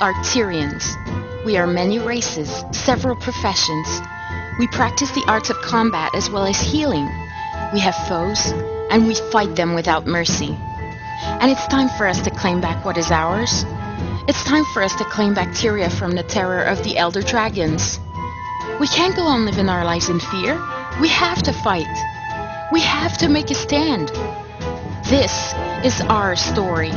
are Tyrians. We are many races, several professions. We practice the arts of combat as well as healing. We have foes, and we fight them without mercy. And it's time for us to claim back what is ours. It's time for us to claim back Tyria from the terror of the elder dragons. We can't go on living our lives in fear. We have to fight. We have to make a stand. This is our story.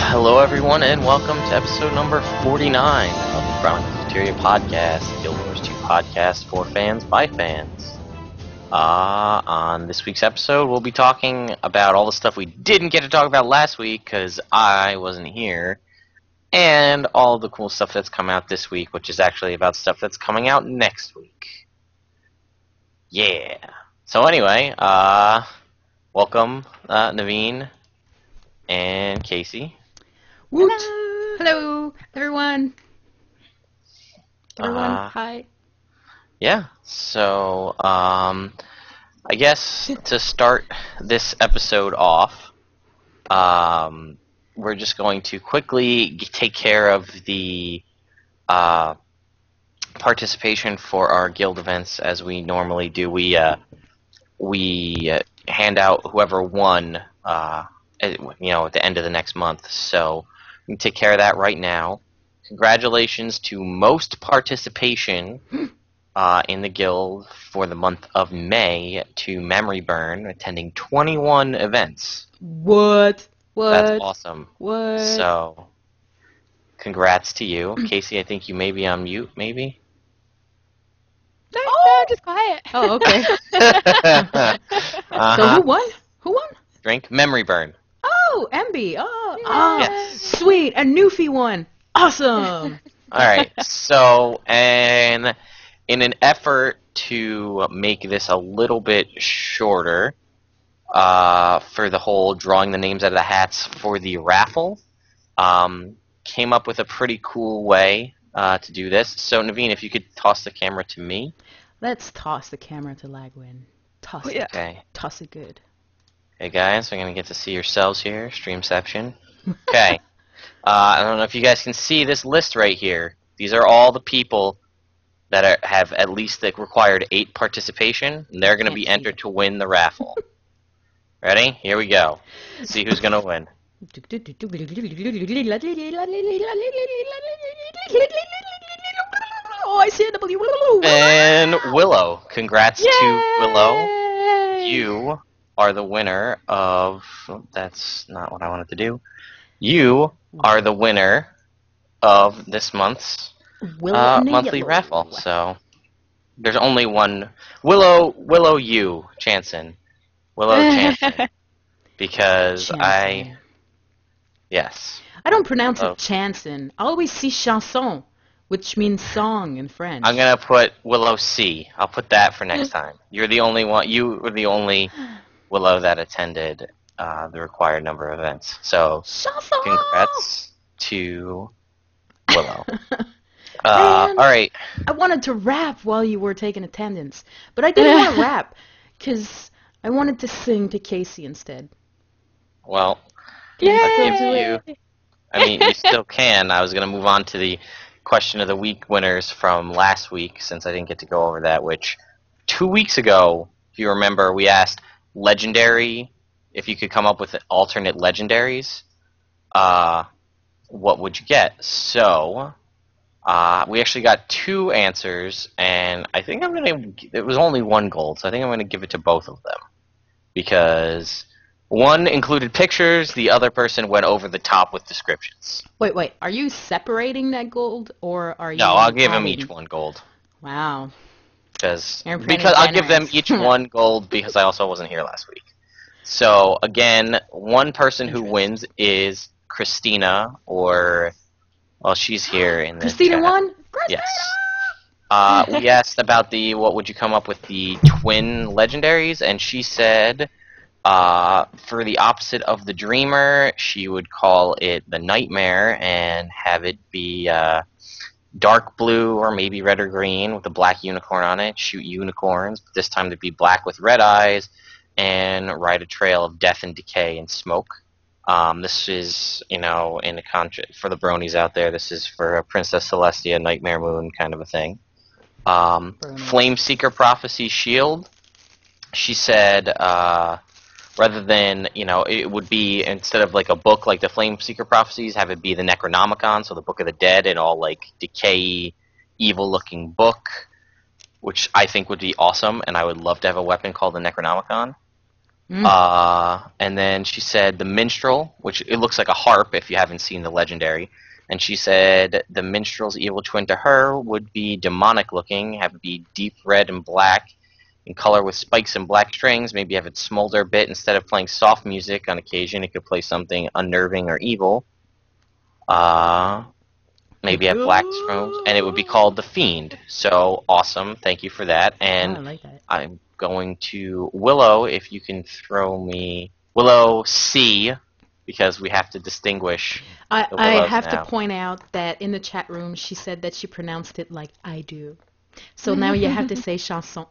Hello everyone and welcome to episode number 49 of the CoTPodcast podcast, Guild Wars 2 podcast for fans by fans. On this week's episode we'll be talking about all the stuff we didn't get to talk about last week because I wasn't here, and all the cool stuff that's come out this week, which is actually about stuff that's coming out next week. Yeah. So anyway, welcome Naveen and Kaysee. Woot! Hello, everyone. Hi. Yeah, so, I guess to start this episode off, we're just going to quickly take care of the participation for our guild events as we normally do. We hand out whoever won, at the end of the next month, so we can take care of that right now. Congratulations to most participation in the guild for the month of May to Memory Burn, attending 21 events. What? That's awesome. What? So, congrats to you. Kaysee, I think you may be on mute, maybe? No, just quiet. Oh, okay. Uh-huh. So who won? Who won? Drink Memory Burn. Oh, MB. Oh, Yes. Sweet. And Newfie won. Awesome. Alright, so, and in an effort to make this a little bit shorter, for the whole drawing the names out of the hats for the raffle, came up with a pretty cool way to do this. So, Naveen, if you could toss the camera to me. Let's toss the camera to Lagwyn. Toss it. Yeah. Okay. Toss it good. Hey guys, we're going to get to see yourselves here, Streamception. Okay. I don't know if you guys can see this list right here. These are all the people that have at least the required 8 participation, and they're going to be entered to win the raffle. Ready? Here we go. Let's see who's going to win. Oh, I see a W. And Willow. Congrats Yay! to Willow. You are the winner of... Oh, that's not what I wanted to do. You are the winner of this month's monthly raffle. So there's only one Willow Chanson. Willow Chanson. Because Chanson. yes. I don't pronounce it chanson. I always see chanson, which means song in French. I'm gonna put Willow C. I'll put that for next time. You're the only one. You were the only Willow that attended the required number of events. So Chanson! congrats to Willow. Man, Alright. I wanted to rap while you were taking attendance, but I didn't want to rap because I wanted to sing to Kaysee instead. Well, Yay! I'll give you... I mean, you still can. I was going to move on to the question of the week winners from last week, since I didn't get to go over that, which 2 weeks ago, if you remember, we asked legendary, if you could come up with alternate legendaries, what would you get? So, we actually got 2 answers, and I think it was only 1 gold, so I think I'm going to give it to both of them. Because one included pictures, the other person went over the top with descriptions. Wait, are you separating that gold, or are you... No, I'll give them adding- each 1 gold. Wow. Because You're pretty I'll give them generous. each 1 gold because I also wasn't here last week. So again, one person who wins is Christina, or well, she's here in the Christina chat. won? Yes. We asked about what would you come up with the twin legendaries, and she said for the opposite of the Dreamer, she would call it the Nightmare and have it be dark blue or maybe red or green with a black unicorn on it. Shoot unicorns, but this time to be black with red eyes, and ride a trail of death and decay and smoke. This is, in a for the bronies out there, this is for Princess Celestia, Nightmare Moon kind of a thing. Flame Seeker Prophecy Shield. She said, rather than, it would be, instead of like a book like the Flame Seeker Prophecies, have it be the Necronomicon, so the Book of the Dead, and all like decay, evil-looking book, which I think would be awesome, and I would love to have a weapon called the Necronomicon. And then she said the Minstrel, which it looks like a harp if you haven't seen the Legendary. And she said the Minstrel's evil twin to her would be demonic looking, have it be deep red and black in color with spikes and black strings, maybe have it smolder a bit. Instead of playing soft music on occasion, it could play something unnerving or evil. Maybe have black strings, and it would be called the Fiend. So awesome, thank you for that. And I like that. I'm going to Willow, if you can throw me Willow C, because we have to distinguish. I have to point out that in the chat room she said that she pronounced it like I do. So now you have to say chanson.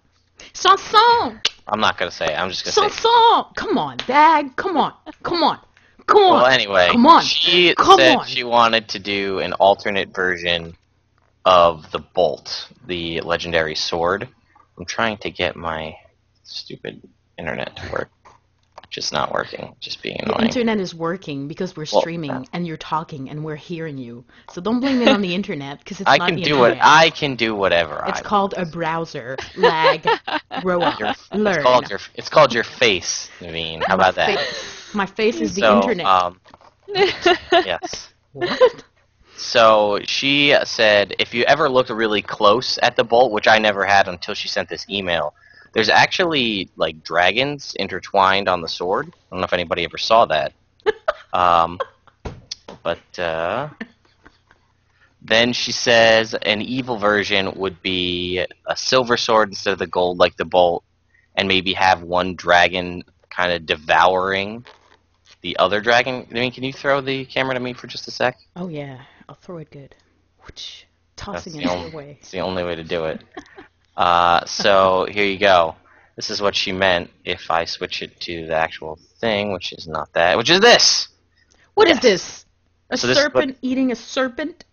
Chanson! I'm not going to say it. I'm just going to say Chanson! Come on, Dag. Come on. Come on. Come on. Well, anyway, come on. She come said on. she wanted to do an alternate version of the Bolt, the legendary sword. I'm trying to get my stupid internet to work. Just not working. Just being annoying. The internet is working because we're streaming and you're talking and we're hearing you. So don't blame it on the internet because it's not the internet. I can do whatever. It's called a browser. Lag. Grow up. Learn. It's called your face, Naveen. How about that? My face is the internet. Yes. What? So she said if you ever looked really close at the bolt, which I never had until she sent this email, there's actually like dragons intertwined on the sword. I don't know if anybody ever saw that. Then she says an evil version would be a silver sword instead of the gold like the bolt, and maybe have one dragon kind of devouring the other dragon. I mean, can you throw the camera to me for just a sec? Oh yeah, I'll throw it good. Whoosh. Tossing it away. It's the only way to do it. So here you go. This is what she meant if I switch it to the actual thing, which is not that, which is this. What is this? A So serpent eating a serpent?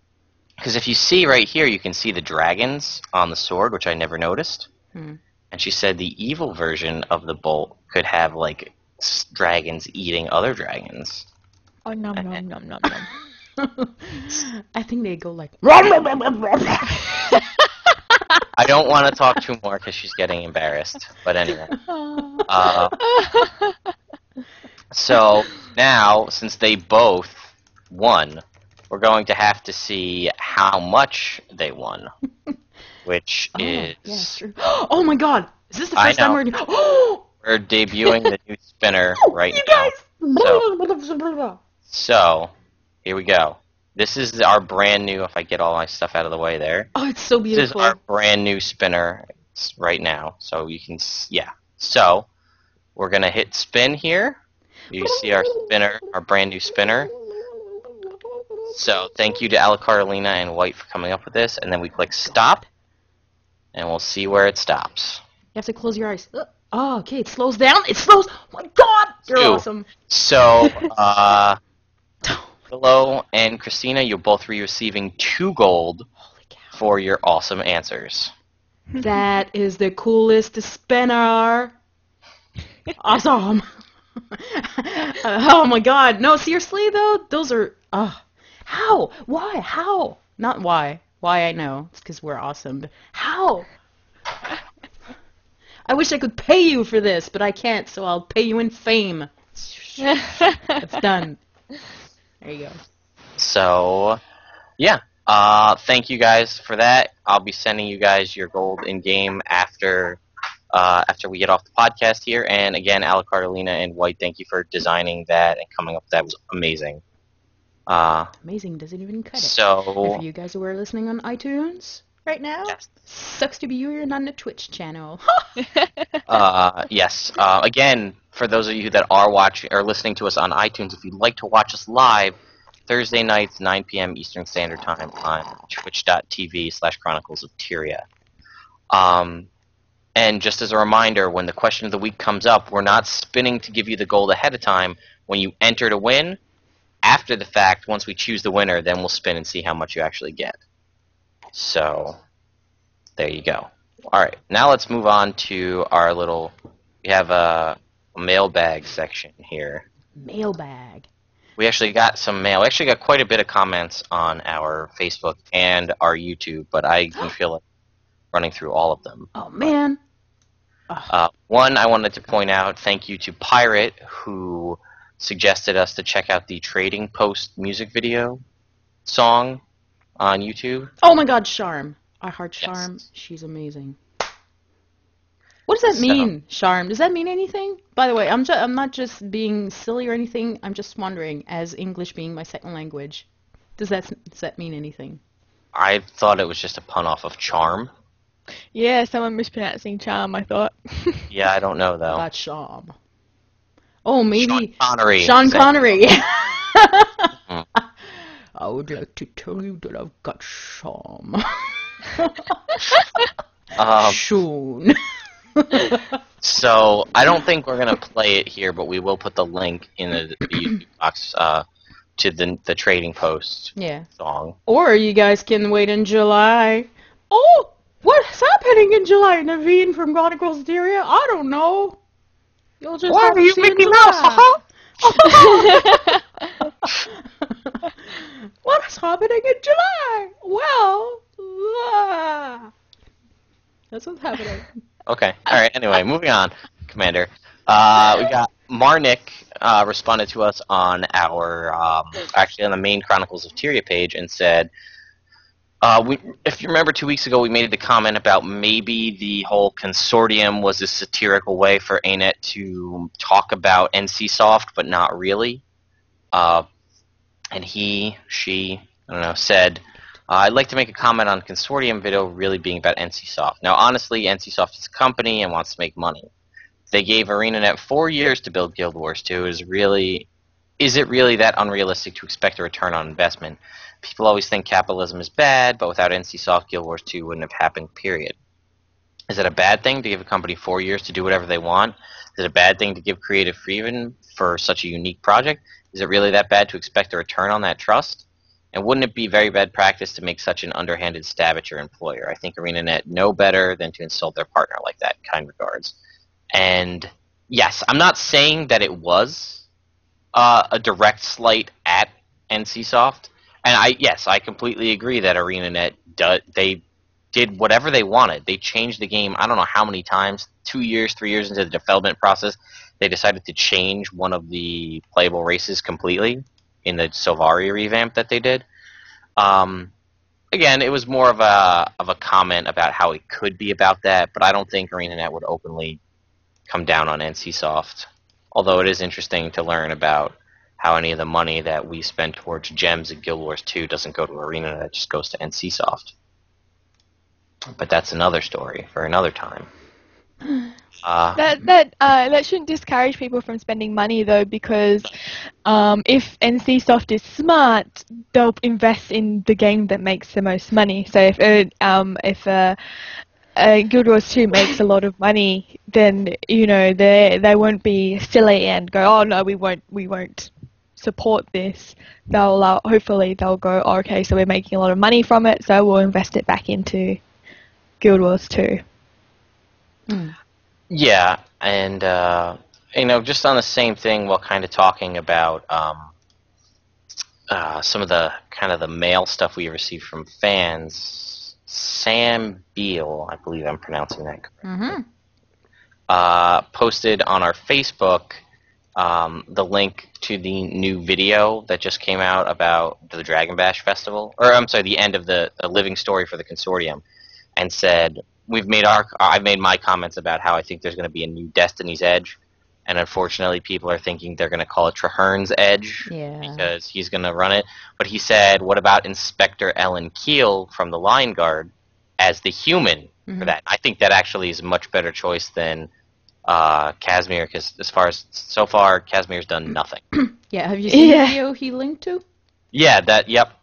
Because if you see right here, you can see the dragons on the sword, which I never noticed. And she said the evil version of the bolt could have like dragons eating other dragons. Oh, nom nom nom nom nom. I think they go like. I don't want to talk too more because she's getting embarrassed. But anyway. So now, since they both won, we're going to have to see how much they won. Which is... Yeah, true. Oh my god! Is this the first time we're... We're debuting the new spinner right you now. Guys. So, here we go. This is our brand new, if I get all my stuff out of the way there. Oh, it's so beautiful. This is our brand new spinner right now. So you can, So, we're going to hit spin here. You see our spinner, our brand new spinner. So, thank you to Ala Carolina and White for coming up with this. And then we click stop. And we'll see where it stops. You have to close your eyes. Oh, okay, it slows down. It slows. Oh my god! You're awesome. So, Willow and Christina, you'll both be receiving 2 gold for your awesome answers. That is the coolest spinner. Awesome. Oh my god. No, seriously though, those are... how? Why? How? Not why. Why I know. It's because we're awesome. But how? I wish I could pay you for this, but I can't, so I'll pay you in fame. It's done. There you go. So, yeah. Thank you guys for that. I'll be sending you guys your gold in-game after we get off the podcast here. And again, Ala Carolina and White, thank you for designing that and coming up with that. It was amazing. Amazing doesn't even cut it. So, and for you guys who are listening on iTunes right now, sucks to be you and on the Twitch channel. yes. Again, for those of you that are watching or listening to us on iTunes, if you'd like to watch us live, Thursday nights, 9 p.m. Eastern Standard Time on twitch.tv/chroniclesoftyria. And just as a reminder, when the question of the week comes up, we're not spinning to give you the gold ahead of time. When you enter to win, after the fact, once we choose the winner, then we'll spin and see how much you actually get. So, there you go. Alright, now let's move on to our little... We have a mailbag section here. Mailbag. We actually got some mail. We actually got quite a bit of comments on our Facebook and our YouTube, but I can feel like running through all of them. Oh, man. One, I wanted to point out, thank you to Pirate, who suggested us to check out the Trading Post music video song on YouTube. Oh, my God, Charm. I heart Charm. Yes. She's amazing. What does that mean, Charm? Does that mean anything? By the way, I'm not just being silly or anything. I'm just wondering, as English being my second language, does that mean anything? I thought it was just a pun off of charm. Yeah, someone mispronouncing charm, I thought. Yeah, I don't know, though. About Charm. Oh, maybe... Sean Connery. Sean Connery. I would like to tell you that I've got charm. Sean. So, I don't think we're going to play it here, but we will put the link in the YouTube box to the Trading Post song. Or you guys can wait in July. Oh, what's happening in July? Naveen from CoTPodcast? I don't know. You'll just Why have are to you see in Mickey July. Mouse? What's happening in July? Well, that's what's happening. Okay. All right. Anyway, moving on, Commander. We got Marnik responded to us on our actually on the main Chronicles of Tyria page and said, if you remember 2 weeks ago, we made the comment about maybe the whole consortium was a satirical way for ANET to talk about NCSoft, but not really. And she, I don't know, said, I'd like to make a comment on consortium video really being about NCSoft. Now, honestly, NCSoft is a company and wants to make money. They gave ArenaNet 4 years to build Guild Wars 2. Is it really that unrealistic to expect a return on investment? People always think capitalism is bad, but without NCSoft, Guild Wars 2 wouldn't have happened, period. Is it a bad thing to give a company 4 years to do whatever they want? Is it a bad thing to give creative freedom for such a unique project? Is it really that bad to expect a return on that trust? And wouldn't it be very bad practice to make such an underhanded stab at your employer? I think ArenaNet know better than to insult their partner like that. Kind regards. And yes, I'm not saying that it was a direct slight at NCSoft. And I completely agree that ArenaNet they did whatever they wanted. They changed the game. I don't know how many times. 2 years, 3 years into the development process, they decided to change one of the playable races completely in the Sylvari revamp that they did. Again, it was more of a comment about how it could be about that, but I don't think ArenaNet would openly come down on NCSoft. Although it is interesting to learn about how any of the money that we spend towards gems in Guild Wars 2 doesn't go to ArenaNet, it just goes to NCSoft. But that's another story for another time. That shouldn't discourage people from spending money though, because if NCSoft is smart, they'll invest in the game that makes the most money. So if Guild Wars 2 makes a lot of money, then they won't be silly and go, oh no, we won't support this. They'll hopefully they'll go, oh, okay, so we're making a lot of money from it, so we'll invest it back into Guild Wars 2. Yeah, and just on the same thing, while kind of talking about some of the kind of the mail stuff we received from fans, Sam Beal, I believe I'm pronouncing that correctly, posted on our Facebook the link to the new video that just came out about the Dragon Bash Festival, or I'm sorry, the end of the living story for the consortium, and said, I've made my comments about how I think there's going to be a new Destiny's Edge, and unfortunately people are thinking they're going to call it Traherne's Edge because he's going to run it. But he said, what about Inspector Ellen Keel from the Line Guard as the human for that? I think that actually is a much better choice than Casimir, because so far Casimir's done nothing. Yeah, have you seen the video he linked to? Yeah, yep.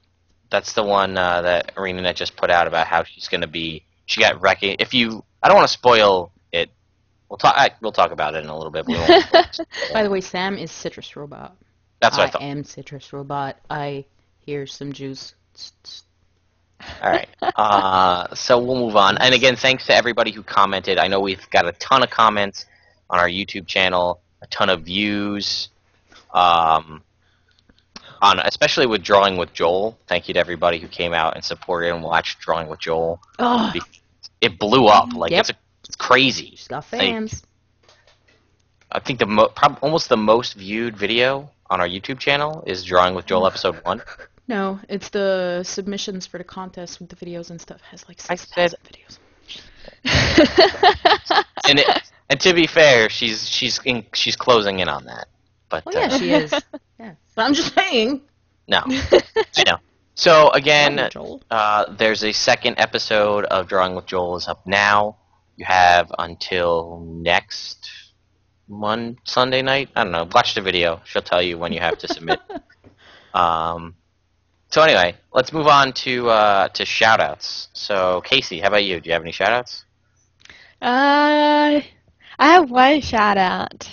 That's the one that ArenaNet just put out about how she's going to be. She got wrecked. I don't want to spoil it. We'll talk about it in a little bit. But we won't spoil it. By the way, Sam is Citrus Robot. That's what I thought. am Citrus Robot. I hear some juice. All right. So we'll move on. And again, thanks to everybody who commented. I know we've got a ton of comments on our YouTube channel, a ton of views. Especially with Drawing with Joel. Thank you to everybody who came out and supported and watched Drawing with Joel. Oh. It blew up. Like, Yep. it's crazy. She's got fans. I think almost the most viewed video on our YouTube channel is Drawing with Joel episode 1. No, it's the submissions for the contest with the videos and stuff. It has like I 6,000 said- videos. And to be fair, she's closing in on that. But Oh yeah, she is. Yeah, but I'm just saying. no, I know. So again, Drawing with Joel. there's a second episode of Drawing with Joel is up now. You have until next Sunday night. I don't know. Watch the video. She'll tell you when you have to submit. So anyway, let's move on to shout-outs. So Kaysee, how about you? Do you have any shout-outs? I have one shout out.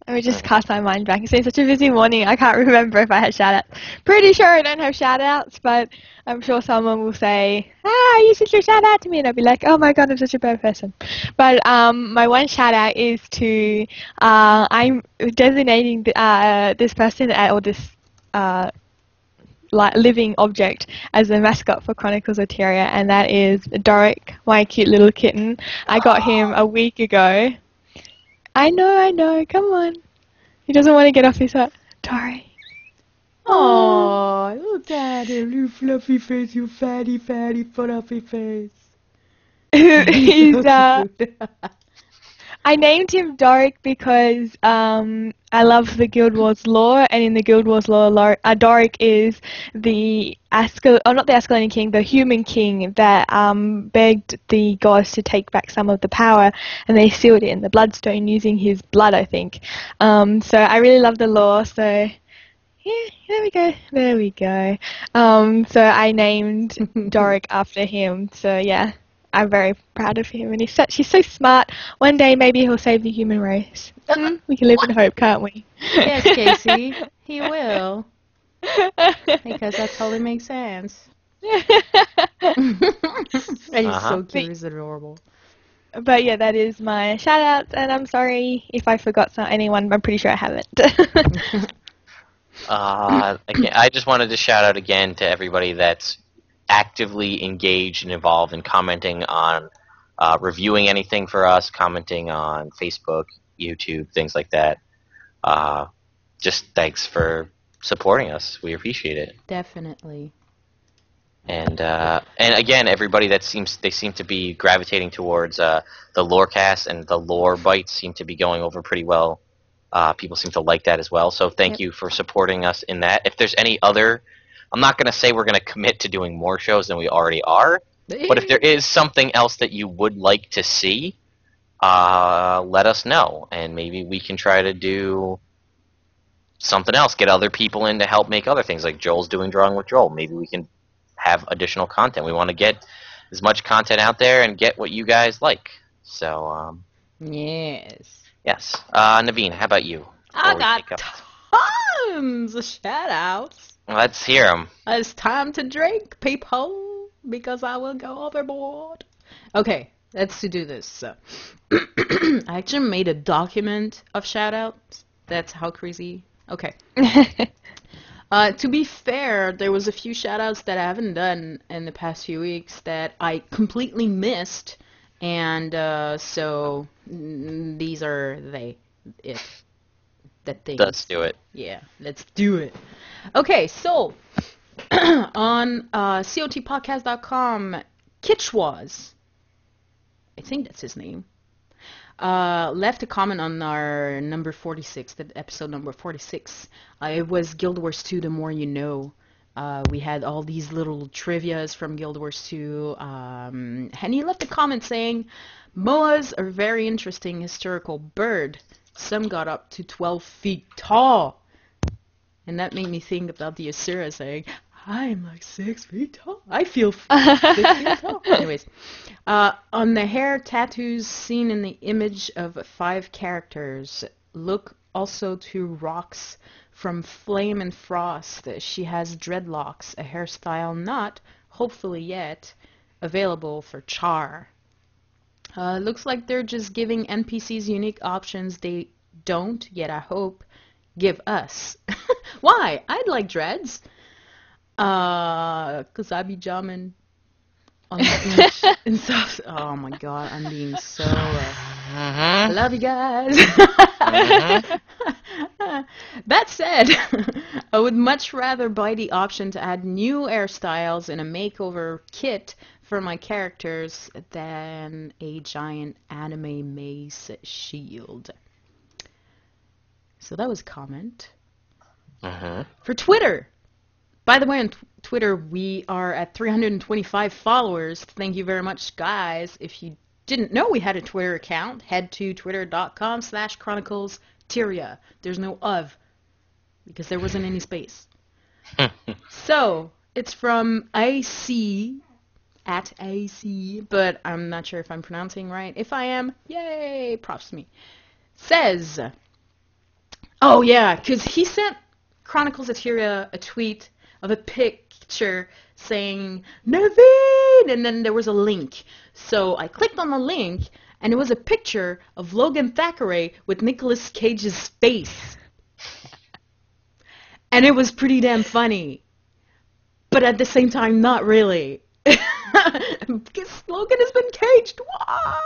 Let me just cast my mind back. It's been such a busy morning, I can't remember if I had shout outs. Pretty sure I don't have shout outs, but I'm sure someone will say, you should shout out to me, and I'll be like, oh my god, I'm such a bad person. But my one shout out is to, I'm designating this person or this living object as the mascot for chroniclesoftyria, and that is Doric, my cute little kitten. I got him a week ago. I know, come on. He doesn't want to get off his hut. Doric. Oh, look at him, you fluffy face, you fatty, fluffy face. He's, I named him Doric because I love the Guild Wars lore, and in the Guild Wars lore, Doric is the not the Ascalonian king, the human king that begged the gods to take back some of the power, and they sealed it in the bloodstone using his blood, I think. So I really love the lore, so yeah, there we go. So I named Doric after him, so yeah. I'm very proud of him, and he's so smart. One day, maybe he'll save the human race. We can live in hope, can't we? Yes, Kaysee, he will. Because that totally makes sense. And he's so cute, he's adorable. But yeah, that is my shout out, and I'm sorry if I forgot anyone. I'm pretty sure I haven't. Again, I just wanted to shout out again to everybody that's actively engaged and involved in commenting on reviewing anything for us, commenting on Facebook, YouTube, things like that. Just thanks for supporting us. We appreciate it. Definitely. And again, everybody that seem to be gravitating towards the Lorecast, and the lore bites seem to be going over pretty well. People seem to like that as well. So thank you for supporting us in that. If there's any other, I'm not going to say we're going to commit to doing more shows than we already are, but if there is something else that you would like to see, let us know, and maybe we can try to do something else, get other people in to help make other things, like Joel's doing Drawing with Joel. Maybe we can have additional content. We want to get as much content out there and get what you guys like. So, Yes. yes. Naveen, how about you? I got tons of shout-outs. Let's hear them. It's time to drink, people, because I will go overboard. Okay, let's do this. So, I actually made a document of shout-outs. That's how crazy. Okay. To be fair, there was a few shout-outs that I haven't done in the past few weeks that I completely missed, and so these are that things. Let's do it. Yeah, let's do it. Okay, so on CoTPodcast.com, Kitschwas, I think that's his name, left a comment on our number 46, the episode number 46. It was Guild Wars 2, The More You Know. We had all these little trivias from Guild Wars 2, and he left a comment saying, Moas are very interesting historical bird. Some got up to 12 feet tall. And that made me think about the Asura saying, I'm like 6 feet tall. I feel 6 feet tall. Anyways, on the hair tattoos seen in the image of 5 characters, look also to Rocks from Flame and Frost. She has dreadlocks, a hairstyle not, hopefully yet, available for Char. Looks like they're just giving NPCs unique options they don't, yet I hope, give us. Why? I'd like dreads. 'Cause I be jamming on the beach in South. Oh my god, I'm being so. I love you guys. That said, I would much rather buy the option to add new hairstyles in a makeover kit for my characters than a giant anime mace shield. So that was a comment. For Twitter. By the way, on Twitter, we are at 325 followers. Thank you very much, guys. If you didn't know we had a Twitter account, head to twitter.com/chroniclesoftyria. There's no of, because there wasn't any space. So, it's from AC, at AC, but I'm not sure if I'm pronouncing right. If I am, yay, props to me. Says, oh yeah, because he sent Chronicles of Tyria a tweet of a picture saying, Naveen! And then there was a link. So I clicked on the link, and it was a picture of Logan Thackeray with Nicolas Cage's face. And it was pretty damn funny. But at the same time, not really. Because Logan has been caged. Why?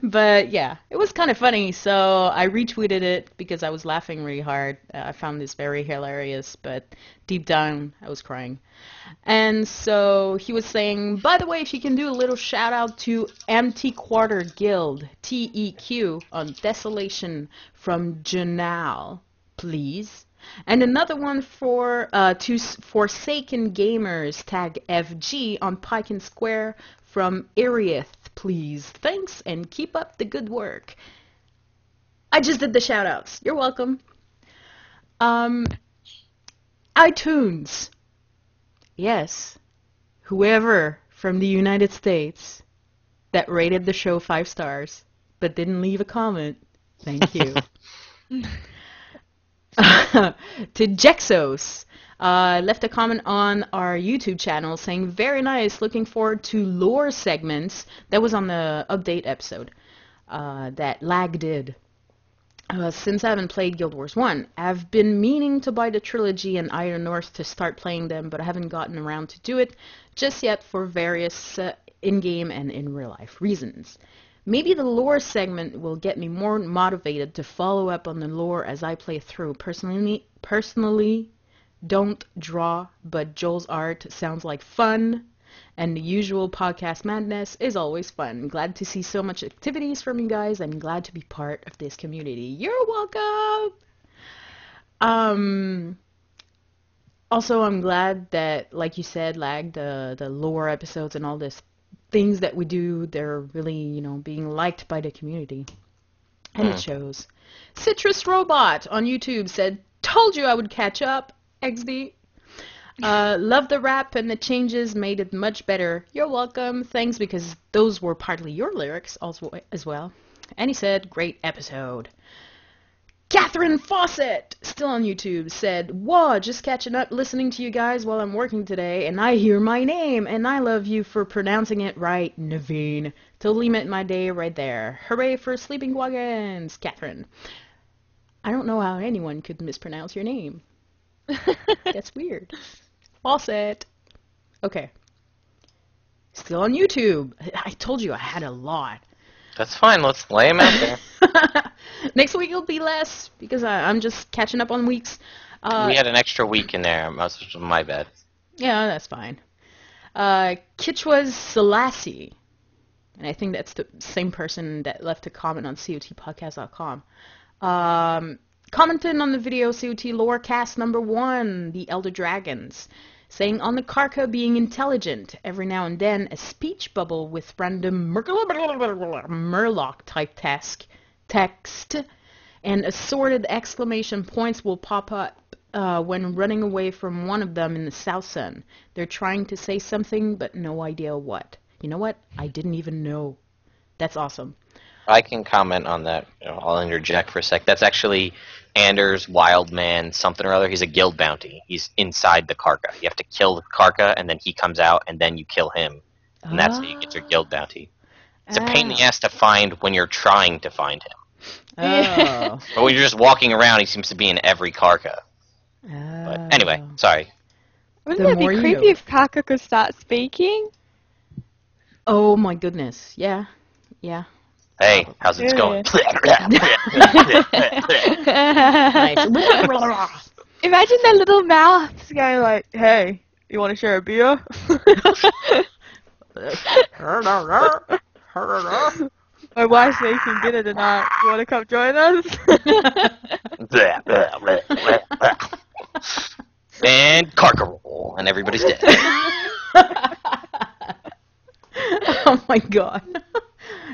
But yeah, it was kind of funny. So I retweeted it because I was laughing really hard. I found this very hilarious, but deep down I was crying. And so he was saying, by the way, if you can do a little shout out to Empty Quarter Guild, TEQ, on Desolation from Janal, please. And another one for to Forsaken Gamers, tag FG on Pike and Square from Irieth, please. Thanks, and keep up the good work. I just did the shout-outs. You're welcome. iTunes. Yes. Whoever from the United States that rated the show 5 stars but didn't leave a comment, thank you. To Jexos, left a comment on our YouTube channel saying, very nice, looking forward to lore segments. That was on the update episode that Lag did. Since I haven't played Guild Wars 1, I've been meaning to buy the trilogy and Iron North to start playing them, but I haven't gotten around to do it just yet for various in-game and in-real-life reasons. Maybe the lore segment will get me more motivated to follow up on the lore as I play through. Personally, don't draw, but Joel's art sounds like fun, and the usual podcast madness is always fun. Glad to see so much activities from you guys, and glad to be part of this community. You're welcome! Also, I'm glad that, like you said, Lag, the lore episodes and all this things that we do, they're really, being liked by the community. And it shows. Citrus Robot on YouTube said, told you I would catch up, XD. Love the rap and the changes made it much better. You're welcome. Thanks, because those were partly your lyrics also as well. And he said, great episode. Catherine Fawcett, still on YouTube, said, whoa, just catching up listening to you guys while I'm working today, and I hear my name, and I love you for pronouncing it right, Naveen. Totally meant my day right there. Hooray for sleeping wagons, Catherine. I don't know how anyone could mispronounce your name. That's weird. Fawcett. Okay. Still on YouTube. I told you I had a lot. That's fine. Let's lay them out there. Next week it'll be less because I'm just catching up on weeks. We had an extra week in there. My bad. Yeah, that's fine. Kitchwa's Selassie, and I think that's the same person that left a comment on CoTPodcast.com. Commenting on the video COT lore cast number 1, the Elder Dragons, saying on the Karka being intelligent, every now and then a speech bubble with random Murloc type text and assorted exclamation points will pop up when running away from one of them in the Southsun. They're trying to say something, but no idea what. You know what? I didn't even know. That's awesome. I can comment on that. I'll interject for a sec. That's actually Anders Wildman something or other. He's a guild bounty. He's inside the Karka. You have to kill the Karka, and then he comes out, and then you kill him. And that's how you get your guild bounty. It's a pain in the ass to find when you're trying to find him. Oh. But when you're just walking around, he seems to be in every Karka. But anyway, sorry. Wouldn't it be creepy if Karka could start speaking? Oh my goodness. Yeah. Yeah. Hey, how's it going? Imagine their little mouths going like, "Hey, you want to share a beer?" My wife's making dinner tonight. You want to come join us? And Karka roll, and everybody's dead. Oh my god.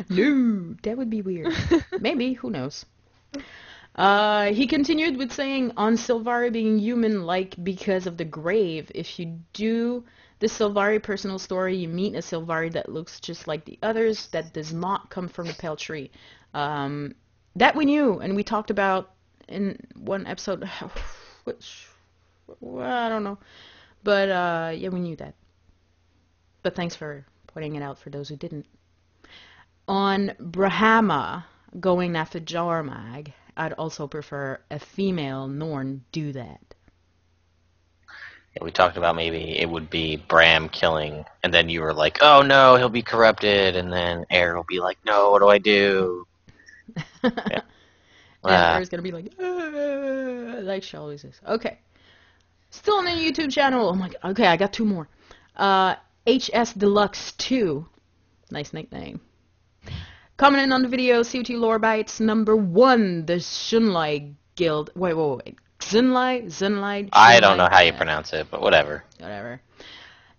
No, that would be weird. Maybe, who knows. He continued with saying, on Sylvari being human-like because of the grave, if you do the Sylvari personal story, you meet a Sylvari that looks just like the others, that does not come from the pale tree. That we knew, and we talked about in one episode, which, well, I don't know. But, yeah, we knew that. But thanks for pointing it out for those who didn't. On Brahma, going after Jarmag, I'd also prefer a female Norn do that. Yeah, we talked about maybe it would be Bram killing, and then you were like, oh no, he'll be corrupted, and then Air will be like, no, what do I do? Yeah. And Air's gonna be like she always is. Okay. Still on the YouTube channel. Oh my god. Okay, I got two more. HS Deluxe 2. Nice nickname. Commenting on the video, COT Lore Bites number 1, the Xunlai Guild. Wait. Xunlai? I don't know how you pronounce it, but whatever. Whatever.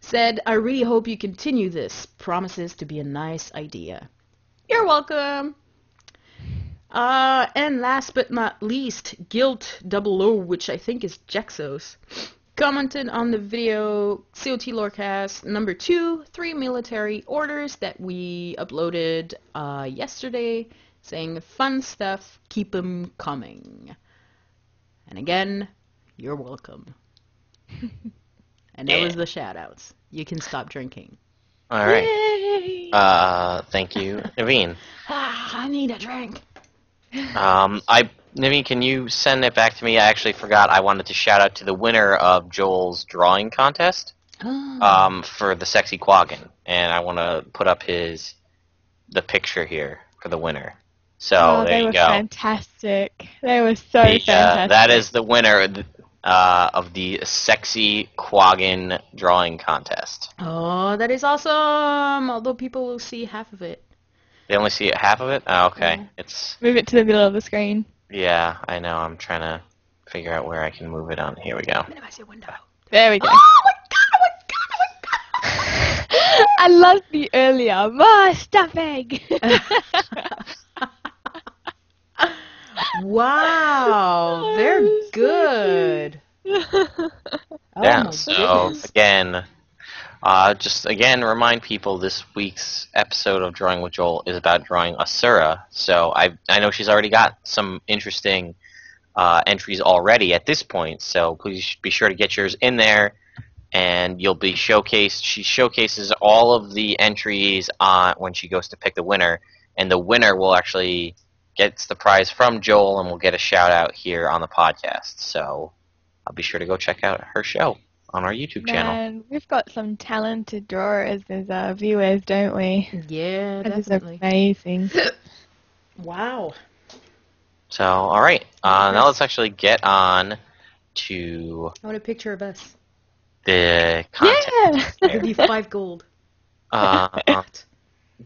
Said, I really hope you continue this. Promises to be a nice idea. You're welcome. And last but not least, Guilt 00, which I think is Jexos. Commented on the video COT Lorecast number 2, 3 military orders that we uploaded yesterday, saying fun stuff, keep them coming. And again, you're welcome. And that was the shout-outs. You can stop drinking. All right. Yay! Thank you, Naveen. I need a drink. Naveen, can you send it back to me? I actually forgot. I wanted to shout out to the winner of Joel's drawing contest for the sexy Quaggin, and I want to put up the picture here for the winner. So there you go. They were fantastic. They were so fantastic. That is the winner of the sexy Quaggin drawing contest. Oh, that is awesome! Although people will see half of it. They only see half of it? Oh, okay. Yeah. It's Move it to the middle of the screen. Yeah, I know. I'm trying to figure out where I can move it on. Here we go. Minimize your window. There we go. Oh my god! I loved the earlier. More stuffing! Wow, they're good. Oh yeah, my so goodness. again, remind people this week's episode of Drawing with Joel is about drawing Asura. So I know she's already got some interesting entries already at this point. So please be sure to get yours in there, and you'll be showcased. She showcases all of the entries when she goes to pick the winner, and the winner will actually gets the prize from Joel, and will get a shout out here on the podcast. So I'll be sure to go check out her show on our YouTube channel. Man, we've got some talented drawers as viewers, don't we? Yeah, That is definitely. amazing. Wow. So, all right. Now let's actually get on to I want a picture of us. the content. Yeah! I'll give you 5 gold.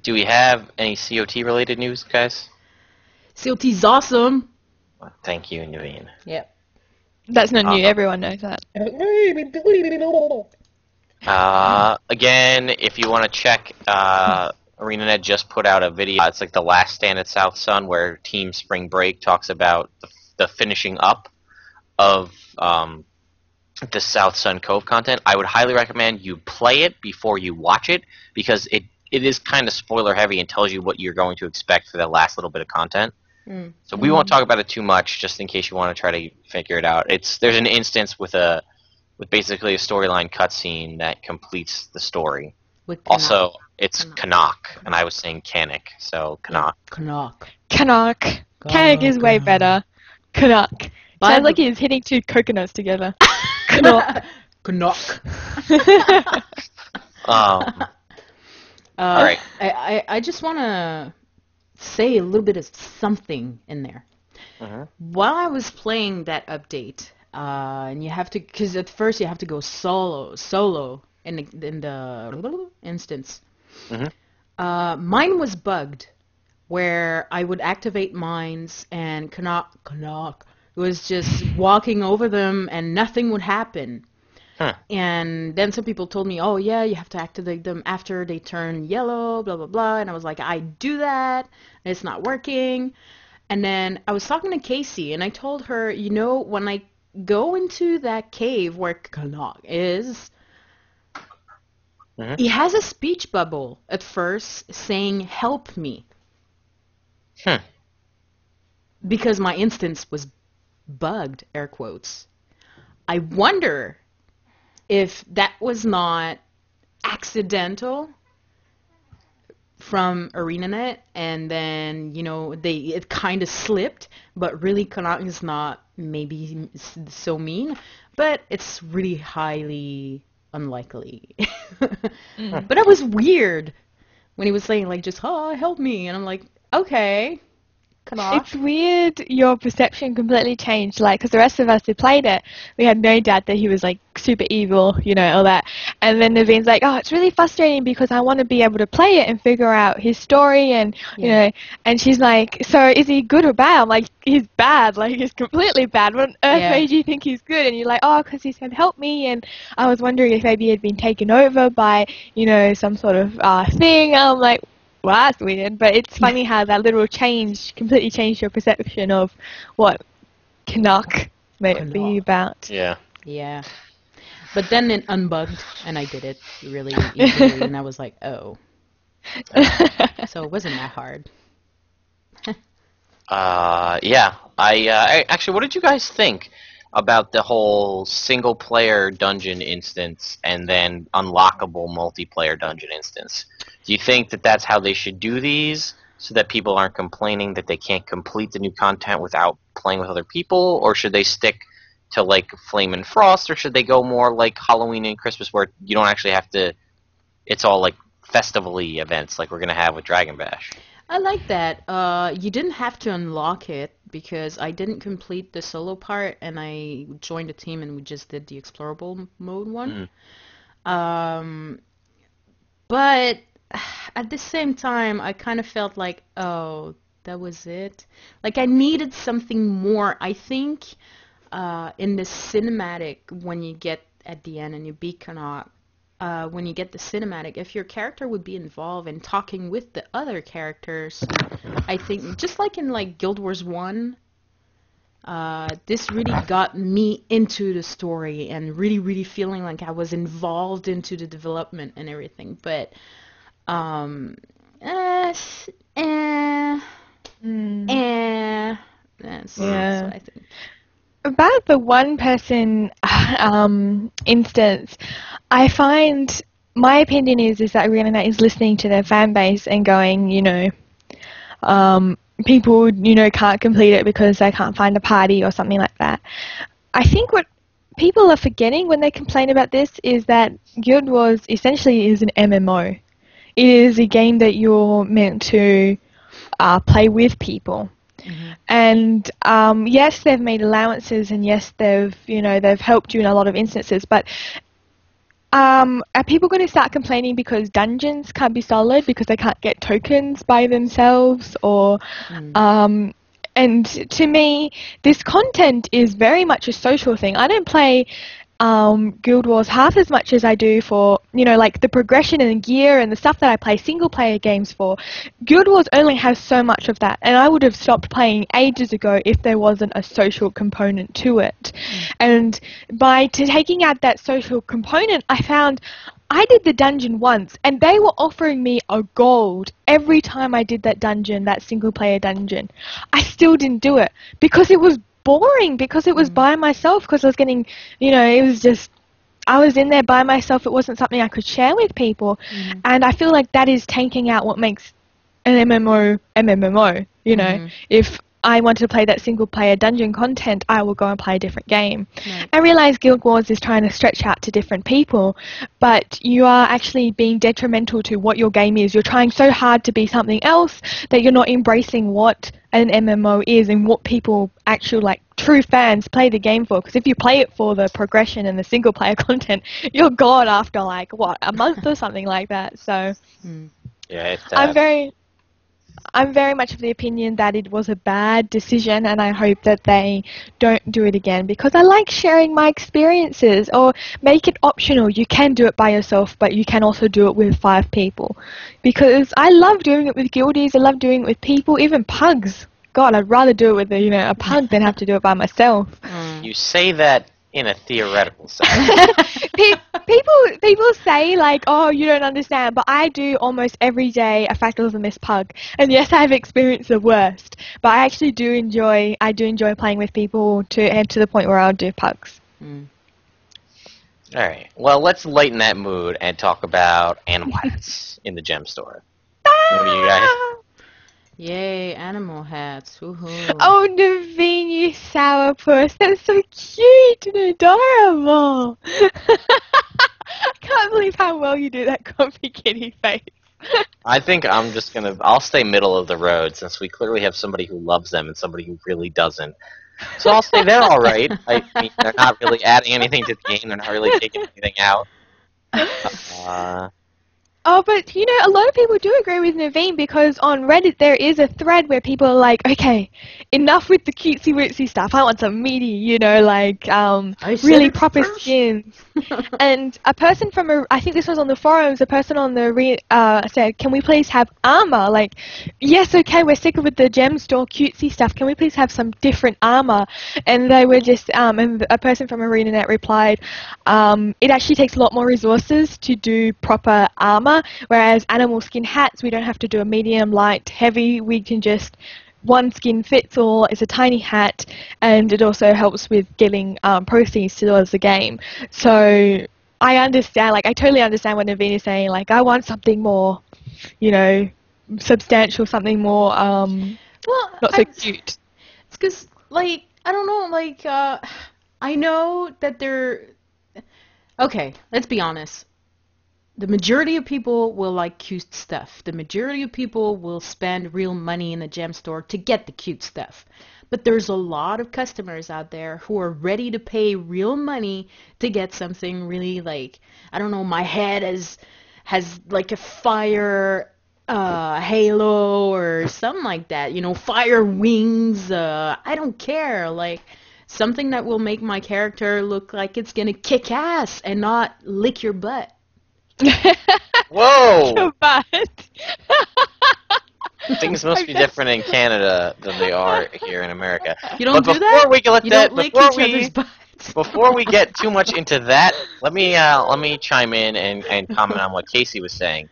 Do we have any COT related news, guys? CLT's awesome. Thank you, Naveen. Yep. That's not new, everyone knows that. Again, if you want to check, ArenaNet just put out a video. It's like the last stand at Southsun, where Team Spring Break talks about the finishing up of the South Sun Cove content, I would highly recommend you play it before you watch it, because it is kind of spoiler heavy and tells you what you're going to expect for the last little bit of content. So we won't talk about it too much, just in case you want to try to figure it out. There's an instance with basically a storyline cutscene that completes the story. Also, it's Canuck, and I was saying Canuck, so Canuck. Canuck. Canuck is way better. Canuck. Sounds like he's hitting two coconuts together. Canuck. Canuck. All right. I just want to say a little bit of something in there. While I was playing that update, and you have to, because at first you have to go solo in the instance. Mine was bugged, where I would activate mines and Canuck was just walking over them and nothing would happen. And then some people told me, oh yeah, you have to activate them after they turn yellow, blah, blah, blah. And I was like, I do that, and it's not working. And then I was talking to Kaysee, and I told her, you know, when I go into that cave where Canuck is, he has a speech bubble at first saying, help me. Because my instance was bugged, air quotes. I wonder if that was not accidental from ArenaNet, and then, you know, it kind of slipped, but really Konami is not maybe so mean, but it's really highly unlikely. But that was weird when he was saying, like, just, oh, help me, and I'm like, okay. It's weird your perception completely changed, like, because the rest of us who played it, we had no doubt that he was, like, super evil, you know, all that. And then Naveen's like, oh, it's really frustrating because I want to be able to play it and figure out his story and, you know, and she's like, so is he good or bad? I'm like, he's bad, like, he's completely bad. What on earth made you think he's good? And you're like, oh, because he said help me, and I was wondering if maybe he had been taken over by, you know, some sort of thing. I'm like, well, that's weird, but it's funny how that little change completely changed your perception of what Canuck may be about. Yeah. Yeah. But then it unbugged, and I did it really easily, and I was like, oh. So it wasn't that hard. Yeah. I actually, what did you guys think about the whole single-player dungeon instance and then unlockable multiplayer dungeon instance? Do you think that that's how they should do these, so that people aren't complaining that they can't complete the new content without playing with other people, or should they stick to, like, Flame and Frost, or should they go more like Halloween and Christmas, where you don't actually have to, it's all, like, festival-y events like we're going to have with Dragon Bash? I like that. You didn't have to unlock it, because I didn't complete the solo part, and I joined a team and we just did the explorable mode one. But at the same time, I kind of felt like, oh, that was it. Like, I needed something more. I think in the cinematic, when you get at the end and you beat Canuck, when you get the cinematic, if your character would be involved in talking with the other characters, I think, just like in, like, Guild Wars 1, this really got me into the story and really, really feeling like I was involved into the development and everything. But that's what I think. About the one-person instance, I find my opinion is that ArenaNet is listening to their fan base and going, you know, people, you know, can't complete it because they can't find a party or something like that. I think what people are forgetting when they complain about this is that Guild Wars essentially is an MMO. It is a game that you're meant to play with people. And yes, they've made allowances, and yes, they've helped you in a lot of instances. But are people going to start complaining because dungeons can't be solid because they can't get tokens by themselves? Or and to me, this content is very much a social thing. I don't play Guild Wars half as much as I do for, like the progression and gear and the stuff that I play single player games for. Guild Wars only has so much of that, and I would have stopped playing ages ago if there wasn't a social component to it. And by taking out that social component, I found I did the dungeon once, and they were offering me a gold every time I did that dungeon, that single player dungeon. I still didn't do it because it was boring, because it was by myself, because I was getting, it was just, I was in there by myself. It wasn't something I could share with people. And I feel like that is taking out what makes an MMO, If I want to play that single player dungeon content, I will go and play a different game. Right. I realise Guild Wars is trying to stretch out to different people, but you are actually being detrimental to what your game is. You're trying so hard to be something else that you're not embracing what an MMO is and what people, actual true fans, play the game for. Because if you play it for the progression and the single player content, you're gone after a month or something like that. So yeah, I'm very much of the opinion that it was a bad decision, and I hope that they don't do it again, because I like sharing my experiences, or make it optional. You can do it by yourself, but you can also do it with 5 people, because I love doing it with guildies. I love doing it with people, even pugs. God, I'd rather do it with a pug than have to do it by myself. You say that in a theoretical sense. People say oh, you don't understand, but I do almost every day a Fractals of Miss Pug, and yes, I have experienced the worst, but I actually do enjoy playing with people to the point where I'll do pugs. All right, well, let's lighten that mood and talk about animal hats in the gem store. What do you guys? Yay, animal hats. Woohoo. Oh, Naveen, you sourpuss. That's so cute and adorable. I can't believe how well you do that comfy kitty face. I think I'll stay middle of the road, since we clearly have somebody who loves them and somebody who really doesn't. So I'll say they're all right. I mean, they're not really adding anything to the game. They're not really taking anything out. Oh, but, a lot of people do agree with Naveen, because on Reddit there is a thread where people are like, okay, enough with the cutesy-wootsy stuff. I want some meaty, really proper skins. And a person I think this was on the forums, a person on the said, can we please have armor? Yes, okay, we're sick with the gem store cutesy stuff. Can we please have some different armor? And they were just, and a person from ArenaNet replied, it actually takes a lot more resources to do proper armor. Whereas animal skin hats, we don't have to do a medium, light, heavy. We can just one skin fits all. It's a tiny hat, and it also helps with getting proceeds towards the game. So I understand, I totally understand what Naveen is saying. I want something more, substantial, something more, not so cute. It's because, I don't know, I know that they're... Okay, let's be honest. The majority of people will like cute stuff. The majority of people will spend real money in the gem store to get the cute stuff. But there's a lot of customers out there who are ready to pay real money to get something really I don't know, my head has a fire halo or something like that. Fire wings. I don't care. Something that will make my character look like it's gonna kick ass and not lick your butt. Whoa! Your butt. Things must be different in Canada than they are here in America. You don't do that? Before we get too much into that, let me chime in and comment on what Kaysee was saying.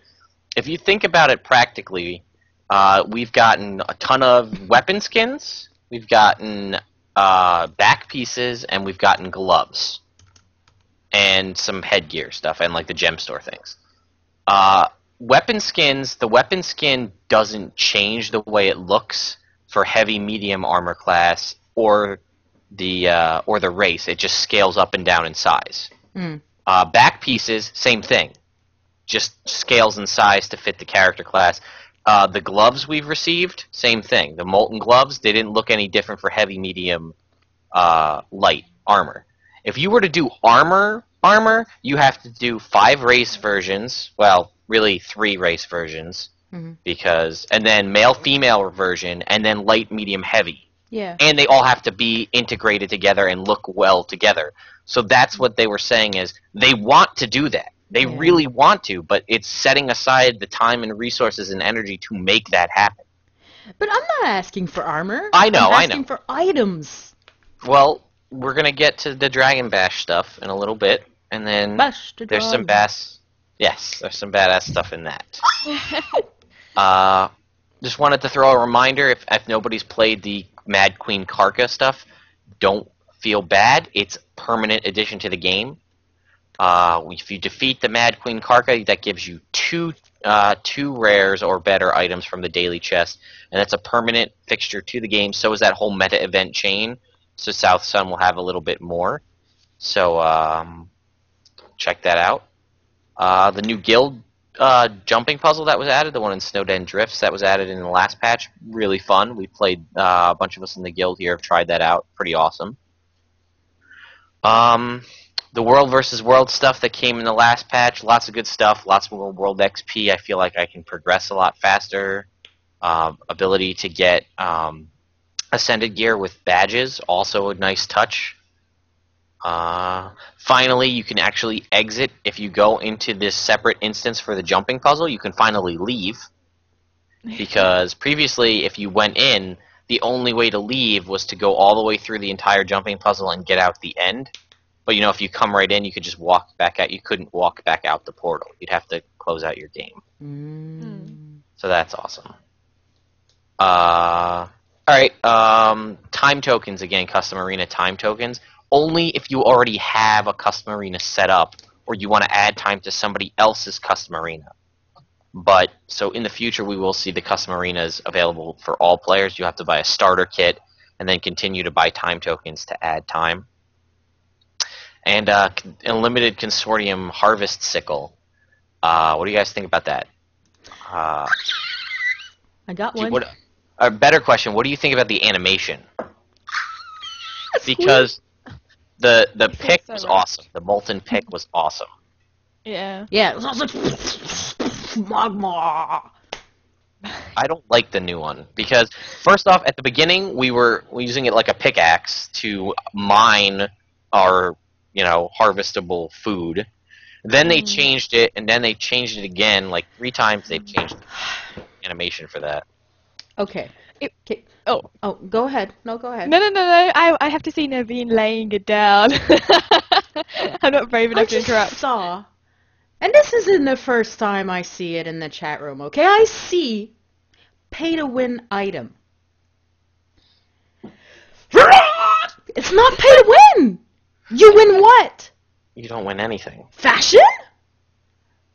If you think about it practically, we've gotten a ton of weapon skins, we've gotten back pieces, and we've gotten gloves. And some headgear stuff, and the gem store things. Weapon skins, the weapon skin doesn't change the way it looks for heavy, medium armor class or the race. It just scales up and down in size. Back pieces, same thing. Just scales in size to fit the character class. The gloves we've received, same thing. The molten gloves, they didn't look any different for heavy, medium, light armor. If you were to do armor, you have to do 5 race versions. Well, really 3 race versions, and then male-female version, and then light, medium, heavy. Yeah. And they all have to be integrated together and look well together. So that's what they were saying is they want to do that. They really want to, but it's setting aside the time and resources and energy to make that happen. But I'm not asking for armor. I know. I'm asking for items. Well, we're going to get to the Dragon Bash stuff in a little bit, and then there's some badass stuff in that. Just wanted to throw a reminder, if nobody's played the Mad Queen Karka stuff, don't feel bad. It's permanent addition to the game. If you defeat the Mad Queen Karka, that gives you two rares or better items from the daily chest, and that's a permanent fixture to the game. So is that whole meta event chain. So Southsun will have a little bit more. So check that out. The new guild jumping puzzle that was added, the one in Snowden Drifts that was added in the last patch, really fun. We played, a bunch of us in the guild here have tried that out. Pretty awesome. The World versus World stuff that came in the last patch, lots of good stuff, lots more World XP. I feel like I can progress a lot faster. Ability to get Ascended gear with badges, also a nice touch. Finally, you can actually exit if you go into this separate instance for the jumping puzzle. You can finally leave, because previously, if you went in, the only way to leave was to go all the way through the entire jumping puzzle and get out the end. But if you come right in, you could just walk back out. You couldn't walk back out the portal. You'd have to close out your game. So that's awesome. Alright, time tokens again, custom arena time tokens. Only if you already have a custom arena set up, or you want to add time to somebody else's custom arena. But, so in the future we will see the custom arenas available for all players. You have to buy a starter kit, and then continue to buy time tokens to add time. And Unlimited Consortium Harvest Sickle. What do you guys think about that? I got one. A better question, what do you think about the animation? Because the pick was awesome. The molten pick was awesome. Yeah. Yeah. It was also magma. I don't like the new one because first off, at the beginning we were using it like a pickaxe to mine our harvestable food. Then they changed it, and then they changed it again like 3 times. They've changed the animation for that. Okay. Oh, go ahead. No, go ahead. No. I have to see Naveen laying it down. I'm not brave enough to interrupt. Saw, and this isn't the first time I see it in the chat room, okay? I see pay-to-win item. It's not pay-to-win! You win what? You don't win anything. Fashion?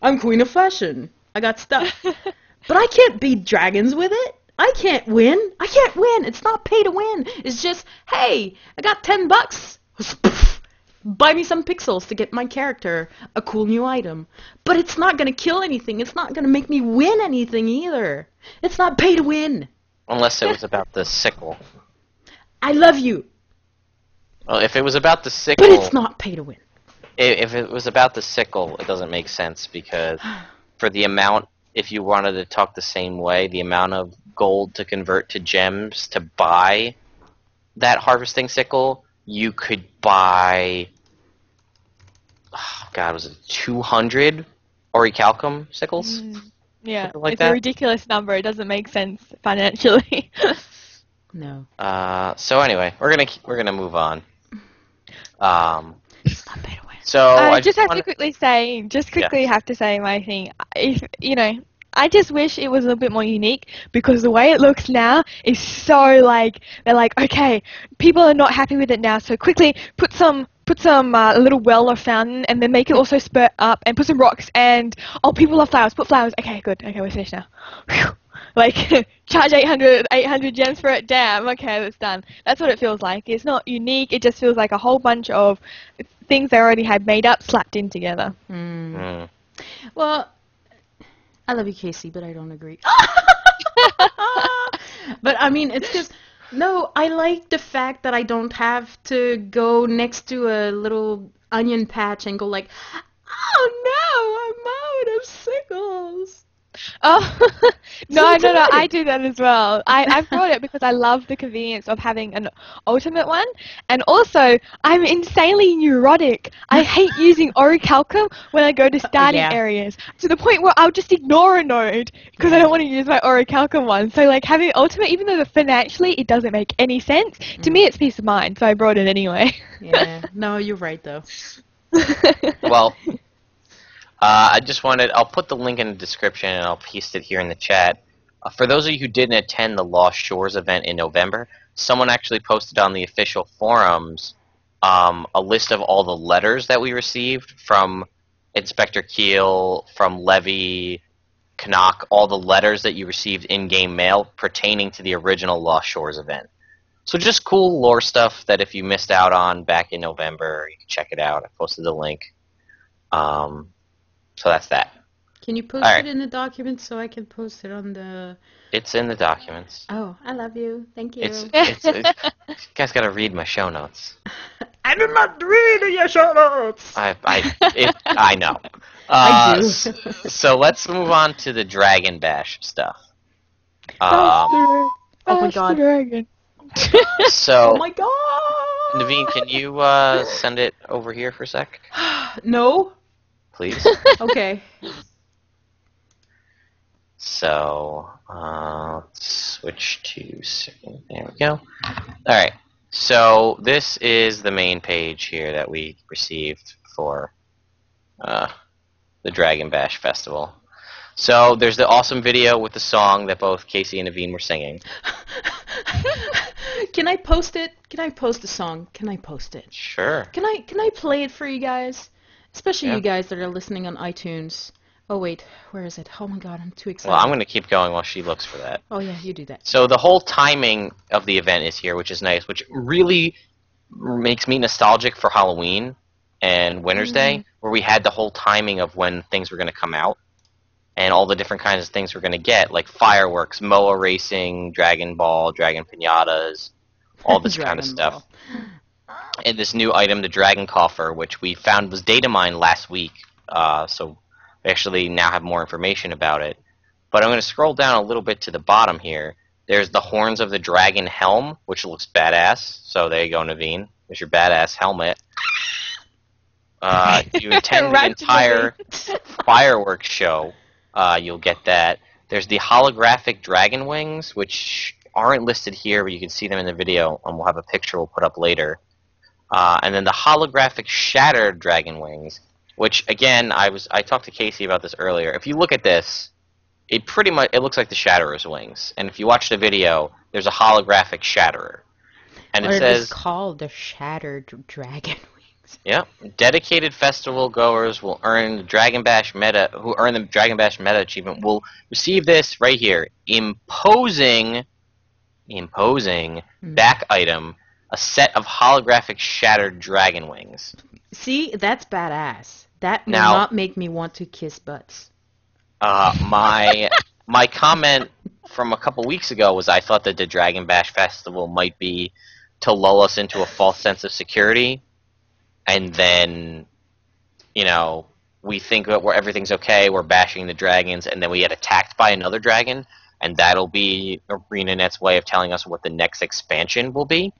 I'm queen of fashion. I got stuff. But I can't beat dragons with it. I can't win. It's not pay to win. It's just, hey, I got $10. Buy me some pixels to get my character a cool new item. But it's not going to kill anything. It's not going to make me win anything either. It's not pay to win. Unless it was about the sickle. I love you. Well, if it was about the sickle... But it's not pay to win. If it was about the sickle, it doesn't make sense because for the amount, if you wanted to talk the same way, the amount of gold to convert to gems to buy that harvesting sickle, you could buy, was it 200 orichalcum sickles? Yeah, like it's that? a ridiculous number. It doesn't make sense financially. No. So anyway, we're gonna move on. It's not pay to win. So I just have to quickly say my thing. If I just wish it was a little bit more unique because the way it looks now is so they're like, okay, people are not happy with it now, so quickly put some little well or fountain and then make it also spurt up and put some rocks and people love flowers, put flowers. Okay, good. Okay, we're finished now. Whew. Charge 800 gems for it. Damn. Okay, that's done. That's what it feels like. It's not unique. It just feels like a whole bunch of things they already had made up slapped in together. Well, I love you, Kaysee, but I don't agree. But I mean, it's just I like the fact that I don't have to go next to a little onion patch and go like, oh no, I'm out of sickles. Oh, no, So good. I do that as well. I've brought it because I love the convenience of having an ultimate one. And also, I'm insanely neurotic. I hate using orichalcum when I go to starting yeah. areas, to the point where I'll just ignore a node because I don't want to use my orichalcum one. So, like, having ultimate, even though financially it doesn't make any sense, to me it's peace of mind, so I brought it anyway. Yeah. No, you're right though. Well, I'll put the link in the description and I'll paste it here in the chat. For those of you who didn't attend the Lost Shores event in November, someone actually posted on the official forums a list of all the letters that we received from Inspector Keel, from Levy, Canuck, all the letters that you received in-game mail pertaining to the original Lost Shores event. So just cool lore stuff that if you missed out on back in November, you can check it out. I posted the link. So that's that. Can you post it in the documents so I can post it on the... It's in the documents. Oh, I love you. Thank you. You guys gotta read my show notes. I did not read your show notes. I know. I do. So let's move on to the Dragon Bash stuff. Oh my god. Dragon. So, Oh my god. Naveen, can you send it over here for a sec? No? Please. Okay. So, let's switch to... There we go. Alright, so this is the main page here that we received for the Dragon Bash Festival. So, there's the awesome video with the song that both Kaysee and Naveen were singing. Can I post it? Can I post the song? Can I post it? Sure. Can I play it for you guys? Especially Yeah. you guys that are listening on iTunes. Oh wait, where is it? Oh my god, I'm too excited. Well, I'm going to keep going while she looks for that. Oh yeah, you do that. So the whole timing of the event is here, which is nice, which really makes me nostalgic for Halloween and Winter's Day, where we had the whole timing of when things were going to come out and all the different kinds of things we're going to get, like fireworks, MOA racing, Dragon Ball, Dragon Pinatas, all this kind of stuff. And this new item, the Dragon Coffer, which we found was data mined last week, so we actually now have more information about it. But I'm going to scroll down a little bit to the bottom here. There's the Horns of the Dragon helm, which looks badass. So there you go, Naveen. There's your badass helmet. If you attend the entire fireworks show, you'll get that. There's the holographic dragon wings, which aren't listed here, but you can see them in the video, and we'll have a picture we'll put up later. And then the holographic shattered dragon wings, which again, I talked to Kaysee about this earlier. If you look at this, it looks like the Shatterer's wings. And if you watch the video, there's a holographic Shatterer. And it says it's called the Shattered Dragon Wings. Yeah, dedicated festival goers will earn the Dragon Bash meta achievement will receive this right here. Imposing back item, a set of holographic shattered dragon wings. See, that's badass. That will not make me want to kiss butts. My comment from a couple weeks ago was I thought that the Dragon Bash Festival might be to lull us into a false sense of security, and then, we think that everything's okay, we're bashing the dragons, and then we get attacked by another dragon, and that'll be ArenaNet's way of telling us what the next expansion will be.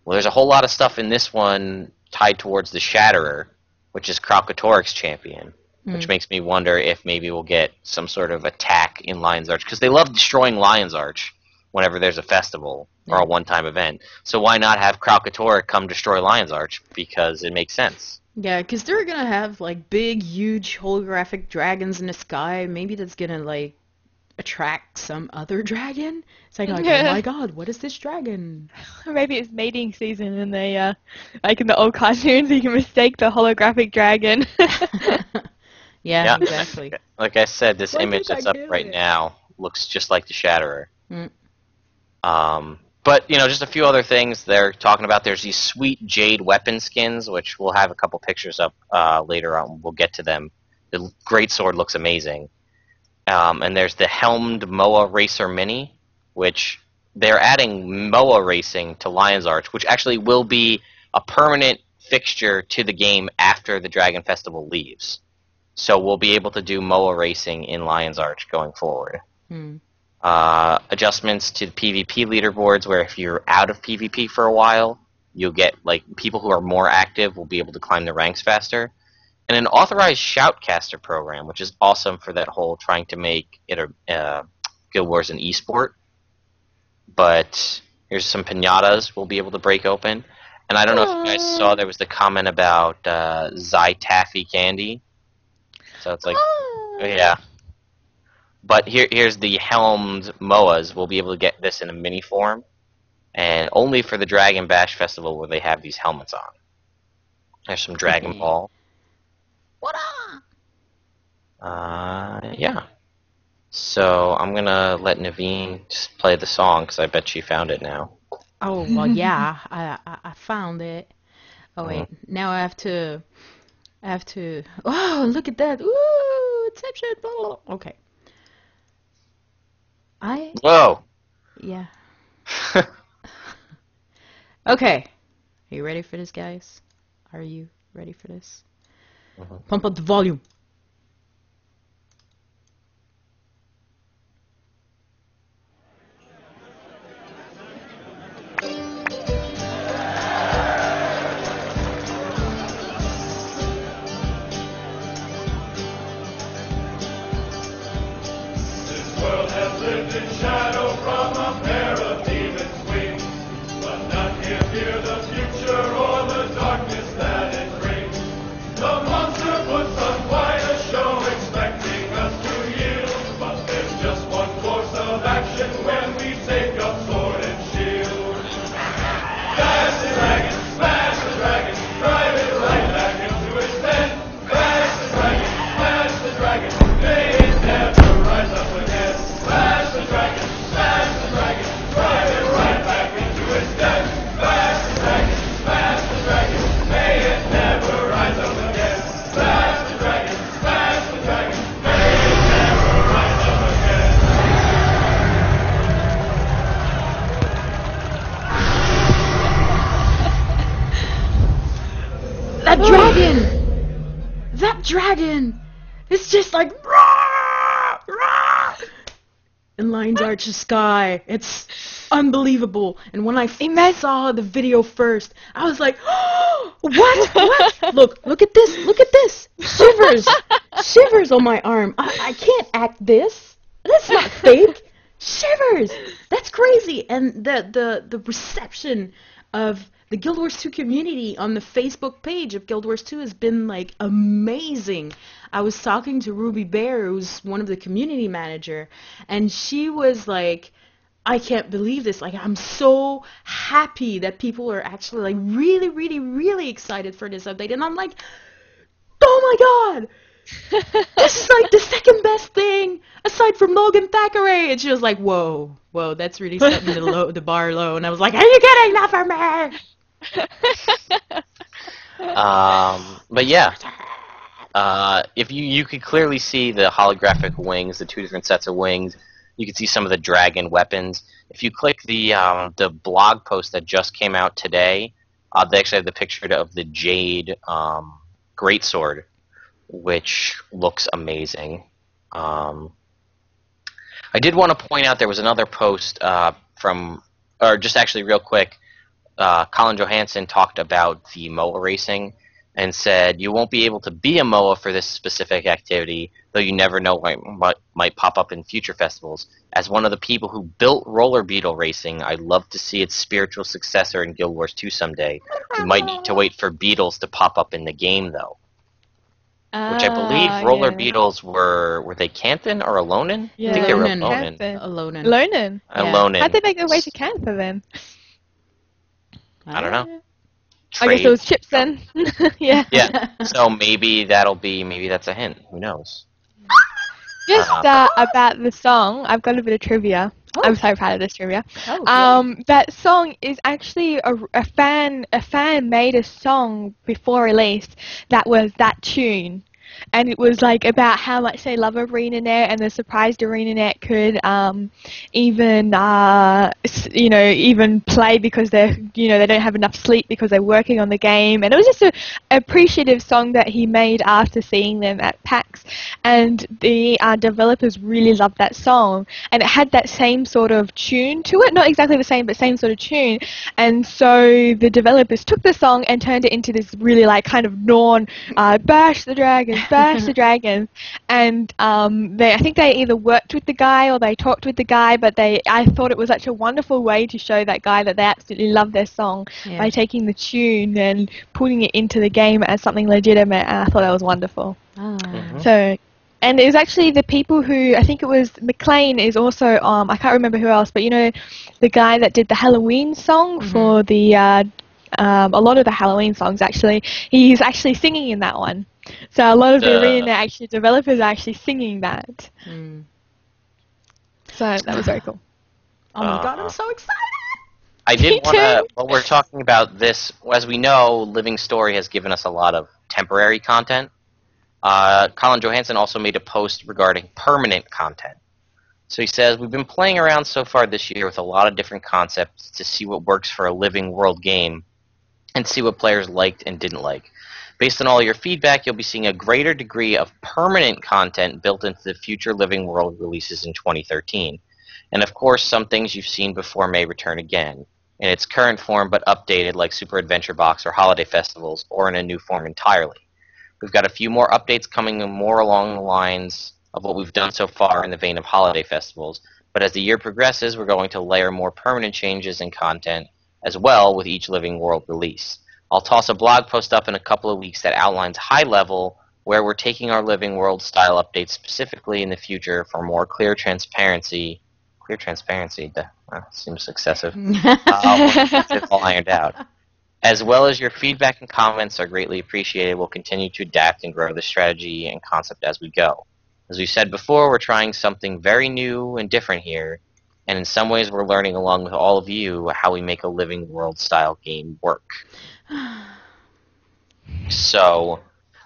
Well, there's a whole lot of stuff in this one tied towards the Shatterer, which is Kralkatorik's champion, which makes me wonder if maybe we'll get some sort of attack in Lion's Arch, because they love destroying Lion's Arch whenever there's a festival or a one-time event. So why not have Kralkatorik come destroy Lion's Arch? Because it makes sense. Yeah, because they're going to have, big, huge holographic dragons in the sky. Maybe that's going to, attract some other dragon. It's like, oh my god, what is this dragon? Maybe it's mating season and they, like in the old cartoons, you can mistake the holographic dragon. Yeah, exactly. Like I said, this image that's up right now looks just like the Shatterer. But, just a few other things they're talking about. There's these sweet jade weapon skins, which we'll have a couple pictures up later on. We'll get to them. The greatsword looks amazing. And there's the helmed MOA Racer Mini, which they're adding MOA racing to Lion's Arch, which actually will be a permanent fixture to the game after the Dragon Festival leaves. So we'll be able to do MOA racing in Lion's Arch going forward. Adjustments to the PvP leaderboards, where if you're out of PvP for a while, you'll get, like, people who are more active will be able to climb the ranks faster. And an authorized shoutcaster program, which is awesome for that whole trying to make it a Guild Wars an esport. But here's some pinatas we'll be able to break open. And I don't know if you guys saw, there was the comment about Zai Taffy candy. So it's like, yeah. But here's the helmed MOAs. We'll be able to get this in a mini form. And only for the Dragon Bash Festival will they have these helmets on. There's some Dragon Ball. What Yeah. So I'm going to let Naveen just play the song, because I bet she found it now. Oh, well, yeah, I found it. Oh, wait, now I have to, oh, look at that. Ooh, Inception, blah, blah, blah. Okay. Whoa! Yeah. Okay. Are you ready for this, guys? Are you ready for this? Pump up the volume. Lived in shadow from a pair of demon's wings, but none here fear the future or the darkness that it brings. The monster puts on quite a show, expecting us to yield, but there's just one course of action when we take up sword and shield. Smash the dragon, drive it right back into its den. Smash the dragon, may it never rise up again. Smash the dragon, drive it right back into its den. Smash the dragon, may it never rise up again. Smash the dragon, may it never rise up again. That dragon is just like, rah, rah, in Lion's Arch sky. It's unbelievable. And when I saw the video first, I was like, oh, what? Look at this. Shivers on my arm. I can't act this. That's not fake. Shivers. That's crazy. And the reception of the Guild Wars 2 community on the Facebook page of Guild Wars 2 has been, like, amazing. I was talking to Ruby Bear, who's one of the community manager, and she was like, I can't believe this. Like, I'm so happy that people are actually, like, really, really, really excited for this update. And I'm like, oh my god! This is, like, the second best thing aside from Logan Thackeray. And she was like, whoa, that's really setting the bar low. And I was like, are you kidding? Not for me! But yeah, if you could clearly see the holographic wings, the two different sets of wings. You can see some of the dragon weapons. If you click the blog post that just came out today, they actually have the picture of the Jade greatsword, which looks amazing. I did want to point out there was another post just actually real quick, Colin Johansson talked about the MOA racing and said you won't be able to be a MOA for this specific activity, though you never know what might pop up in future festivals. As one of the people who built Roller Beetle Racing, I'd love to see its spiritual successor in Guild Wars 2 someday. We might need to wait for beetles to pop up in the game, though. Which I believe Roller Beetles were they Canthan or Alonin? Yeah. I think they were Alonin. Alonin. Alonin. Alonin. How'd they make their way to Cantha then? I don't know. I guess it was chips then. Yeah. Yeah. So maybe that's a hint. Who knows? Just about the song, I've got a bit of trivia. Oh. I'm so proud of this trivia. Oh, that song is actually a fan made a song before release that was that tune. and it was like about how much they love ArenaNet, and they're surprised ArenaNet could even play because they don't have enough sleep because they're working on the game. And it was just a appreciative song that he made after seeing them at PAX, and the developers really loved that song, and it had that same sort of tune to it, not exactly the same, but same sort of tune. And so the developers took the song and turned it into this really like kind of bash the dragons, bash the dragons. And I think they either worked with the guy or they talked with the guy, but I thought it was such a wonderful way to show that guy that they absolutely love their song by taking the tune and putting it into the game as something legitimate, and I thought that was wonderful. So, and it was actually the people who, I think it was McLean is also, I can't remember who else, but the guy that did the Halloween song for the, a lot of the Halloween songs actually, he's actually singing in that one. So a lot of the arena developers are actually singing that. So that was very cool. Oh my god, I'm so excited! I did want to, while we're talking about this, as we know, Living Story has given us a lot of temporary content. Colin Johansson also made a post regarding permanent content. So he says, we've been playing around so far this year with a lot of different concepts to see what works for a living world game and see what players liked and didn't like. Based on all your feedback, you'll be seeing a greater degree of permanent content built into the future living world releases in 2013. And of course, some things you've seen before may return again, in its current form but updated, like Super Adventure Box or Holiday Festivals, or in a new form entirely. We've got a few more updates coming more along the lines of what we've done so far in the vein of Holiday Festivals, but as the year progresses, we're going to layer more permanent changes and content as well with each living world release. I'll toss a blog post up in a couple of weeks that outlines high level where we're taking our living world style updates specifically in the future for more clear transparency. Clear transparency, seems excessive. It's all ironed out. As well as your feedback and comments are greatly appreciated. We'll continue to adapt and grow the strategy and concept as we go. As we said before, we're trying something very new and different here, and in some ways we're learning along with all of you how we make a living world style game work. So,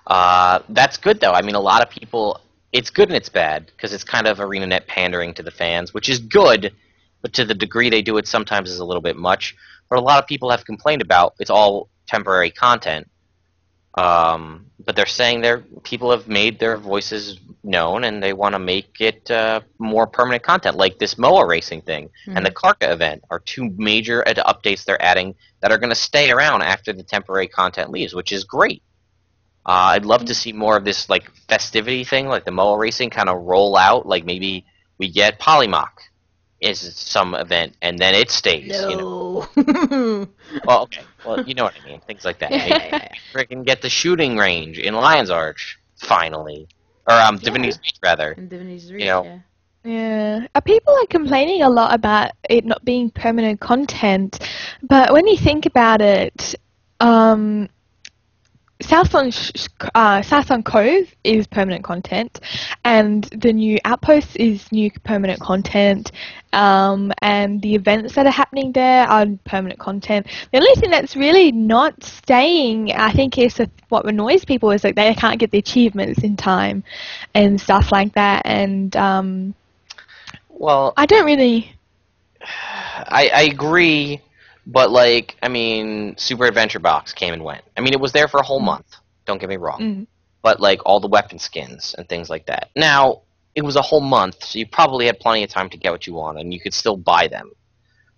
that's good though. I mean, a lot of people, it's good and it's bad, because it's kind of ArenaNet pandering to the fans, which is good, but to the degree they do it sometimes is a little bit much. But a lot of people have complained about it's all temporary content. But they're saying people have made their voices known and they want to make it more permanent content, like this MOA racing thing and the Karka event are two major updates they're adding that are going to stay around after the temporary content leaves, which is great. I'd love to see more of this like festivity thing, like the MOA racing kind of roll out, like maybe we get Polymock is some event, and then it stays. No. Well, okay. Well, you know what I mean. Things like that. Maybe freaking get the shooting range in Lion's Arch, finally. Or, Divinity's Reach, rather. In Divinity's Reach, Yeah. People are complaining a lot about it not being permanent content, but when you think about it, Southsun Cove is permanent content, and the new Outpost is new permanent content, and the events that are happening there are permanent content. The only thing that's really not staying, I think, is what annoys people is that they can't get the achievements in time and stuff like that, and well, I don't really... I agree. But, like, I mean, Super Adventure Box came and went. I mean, it was there for a whole month. Don't get me wrong. But, like, all the weapon skins and things like that. Now, it was a whole month, so you probably had plenty of time to get what you want, and you could still buy them.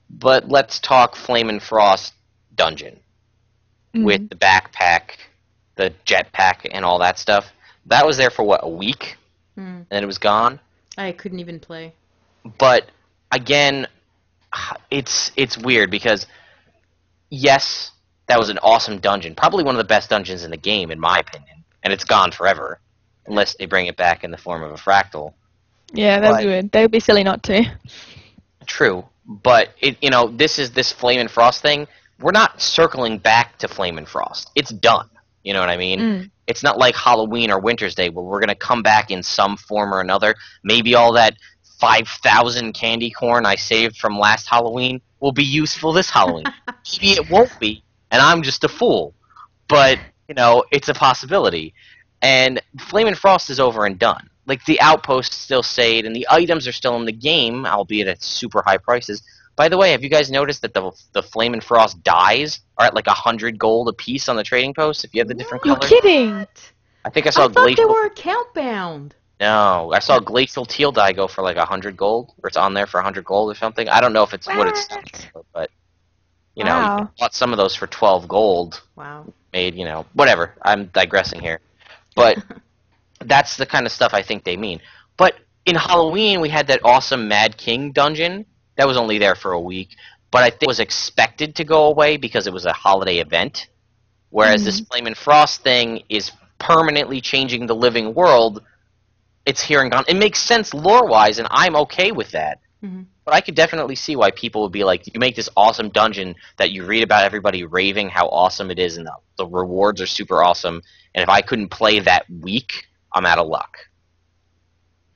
But let's talk Flame and Frost Dungeon. With the backpack, the jetpack, and all that stuff. That was there for, what, a week? And then it was gone? I couldn't even play. But, again... It's weird because, yes, that was an awesome dungeon. Probably one of the best dungeons in the game, in my opinion. And it's gone forever. Unless they bring it back in the form of a fractal. Yeah, that's weird. They would be silly not to. True. But, this Flame and Frost thing, we're not circling back to Flame and Frost. It's done. You know what I mean? It's not like Halloween or Winter's Day where we're going to come back in some form or another. Maybe all that 5,000 candy corn I saved from last Halloween will be useful this Halloween. Maybe it won't be, and I'm just a fool. But, it's a possibility. And Flame and Frost is over and done. Like, the outposts still stayed, and the items are still in the game, albeit at super high prices. By the way, have you guys noticed that the Flame and Frost dyes are at like 100 gold a piece on the trading post if you have the different You're colors? kidding! I think I saw I thought they glacial. were account bound. No, I saw glacial teal dye go for like 100 gold, or it's on there for 100 gold or something. I don't know if it's what it's, for, but you know, Wow. you bought some of those for 12 gold. Wow. Made, whatever. I'm digressing here, but that's the kind of stuff I think they mean. But in Halloween, we had that awesome Mad King dungeon that was only there for a week, but I think it was expected to go away because it was a holiday event. Whereas this Flame and Frost thing is permanently changing the living world. It's here and gone. It makes sense lore-wise, and I'm okay with that. Mm-hmm. But I could definitely see why people would be like, you make this awesome dungeon that you read about everybody raving how awesome it is, and the rewards are super awesome, and if I couldn't play that week, I'm out of luck.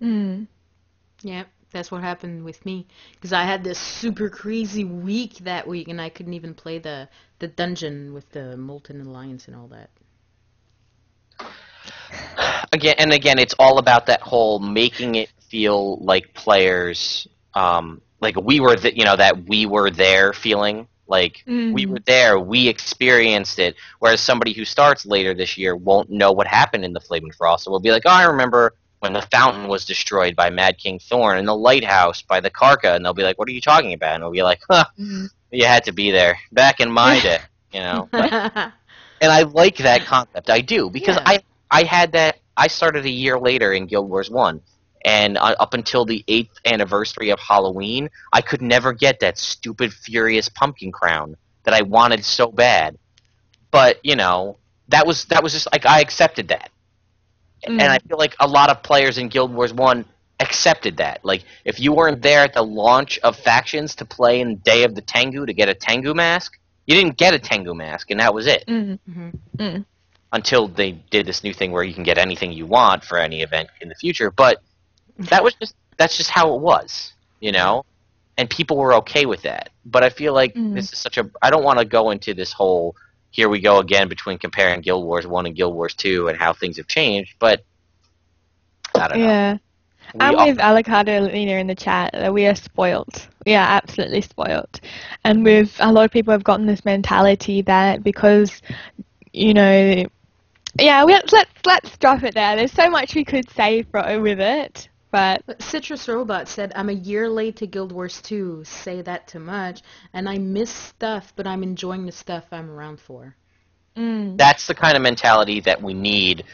Mm. Yeah, that's what happened with me. Because I had this super crazy week that week, and I couldn't even play the dungeon with the Molten Alliance and all that. Again, it's all about that whole making it feel like players, like we were, that we were there feeling. Like, we were there, we experienced it, whereas somebody who starts later this year won't know what happened in the Flame and Frost. So we'll be like, oh, I remember when the fountain was destroyed by Mad King Thorn and the lighthouse by the Karka, and they'll be like, what are you talking about? And we'll be like, huh, you had to be there, back in my day, But, and I like that concept, I do, because Yeah. I had that, I started a year later in Guild Wars 1, and up until the 8th anniversary of Halloween, I could never get that stupid Furious Pumpkin Crown that I wanted so bad. But, that was just, like, I accepted that. And I feel like a lot of players in Guild Wars 1 accepted that. Like, if you weren't there at the launch of factions to play in Day of the Tengu to get a Tengu mask, you didn't get a Tengu mask, and that was it. Until they did this new thing where you can get anything you want for any event in the future. But that's just how it was, and people were okay with that. But I feel like this is I don't want to go into this whole, here we go again between comparing Guild Wars 1 and Guild Wars 2 and how things have changed, but I don't know. Yeah. I'm with Alicado Lena in the chat that we are spoiled. We are absolutely spoiled. And with a lot of people have gotten this mentality that because, let's drop it there. There's so much we could say with it, but Citrus Robot said, I'm a year late to Guild Wars 2. Say that too much. And I miss stuff, but I'm enjoying the stuff I'm around for. That's the kind of mentality that we need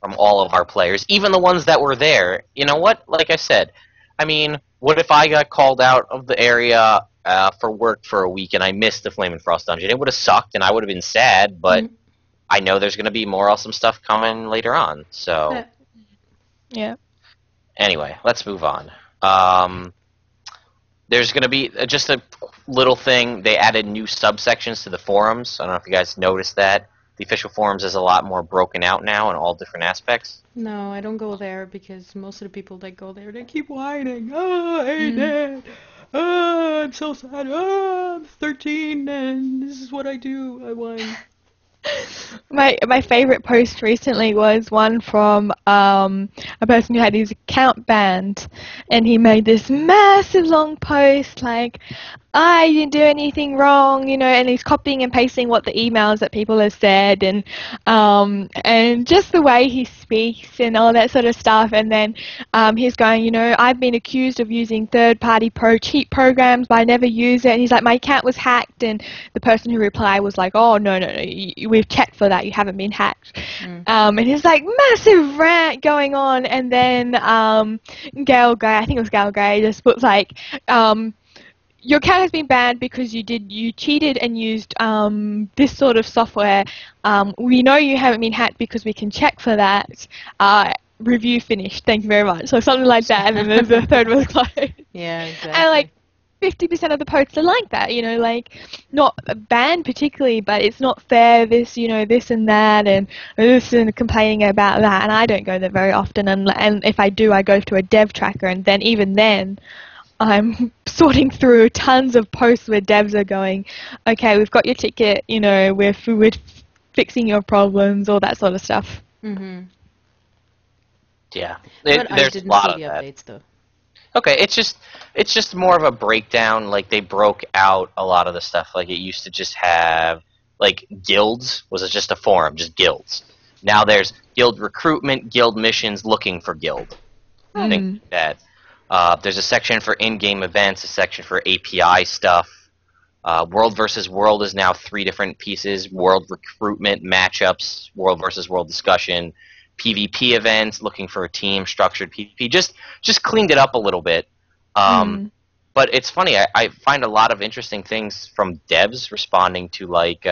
from all of our players, even the ones that were there. You know what? Like I said, I mean, what if I got called out of the area for work for a week and I missed the Flame and Frost dungeon? It would have sucked and I would have been sad, but I know there's going to be more awesome stuff coming later on. So, yeah. Anyway, let's move on. There's going to be just a little thing. They added new subsections to the forums. I don't know if you guys noticed that. The official forums is a lot more broken out now in all different aspects. No, I don't go there because most of the people that go there, they keep whining. Oh, I hate it. Oh, I'm so sad. Oh, I'm 13 and this is what I do. I whine. My favorite post recently was one from a person who had his account banned, and he made this massive long post like, I didn't do anything wrong, and he's copying and pasting what the emails that people have said, and just the way he speaks and all that sort of stuff. And then he's going, I've been accused of using third-party cheat programs, but I never use it. And he's like, my account was hacked, and the person who replied was like, oh, no, we've checked for that, you haven't been hacked. And he's like, massive rant going on, and then Gail Gray, I think it was Gail Gray, just puts like, your account has been banned because you cheated and used this sort of software. We know you haven't been hacked because we can check for that. Review finished. Thank you very much. So something like that, and then the third was closed. Yeah, exactly. And like 50% of the posts are like that. Like not banned particularly, but it's not fair. This, this and that, and this and complaining about that. And I don't go there very often. And if I do, I go to a dev tracker, and then even then, I'm sorting through tons of posts where devs are going, okay, we've got your ticket, we're fixing your problems, all that sort of stuff. Yeah, But I there's a didn't lot see of the that. updates though. Okay, it's just more of a breakdown. Like they broke out a lot of the stuff. Like it used to just have like guilds was just a forum, just guilds. Now there's guild recruitment, guild missions, looking for guild. Things like that. There's a section for in-game events, a section for API stuff. World versus World is now 3 different pieces: World recruitment, matchups, World versus World discussion, PvP events, looking for a team, structured PvP. Just cleaned it up a little bit. But it's funny. I find a lot of interesting things from devs responding to like,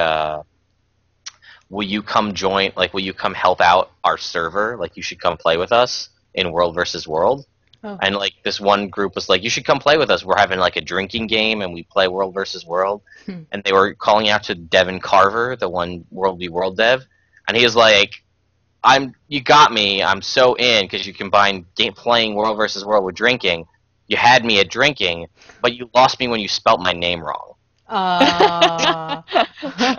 will you come join? Like, will you come help out our server? Like, you should come play with us in World versus World. Oh. And like this one group was like, you should come play with us. We're having like a drinking game and we play World versus World. And they were calling out to Devin Carver, the one World v World dev, and he was like, you got me. I'm so in because you combine playing World versus World with drinking. You had me at drinking, but you lost me when you spelt my name wrong.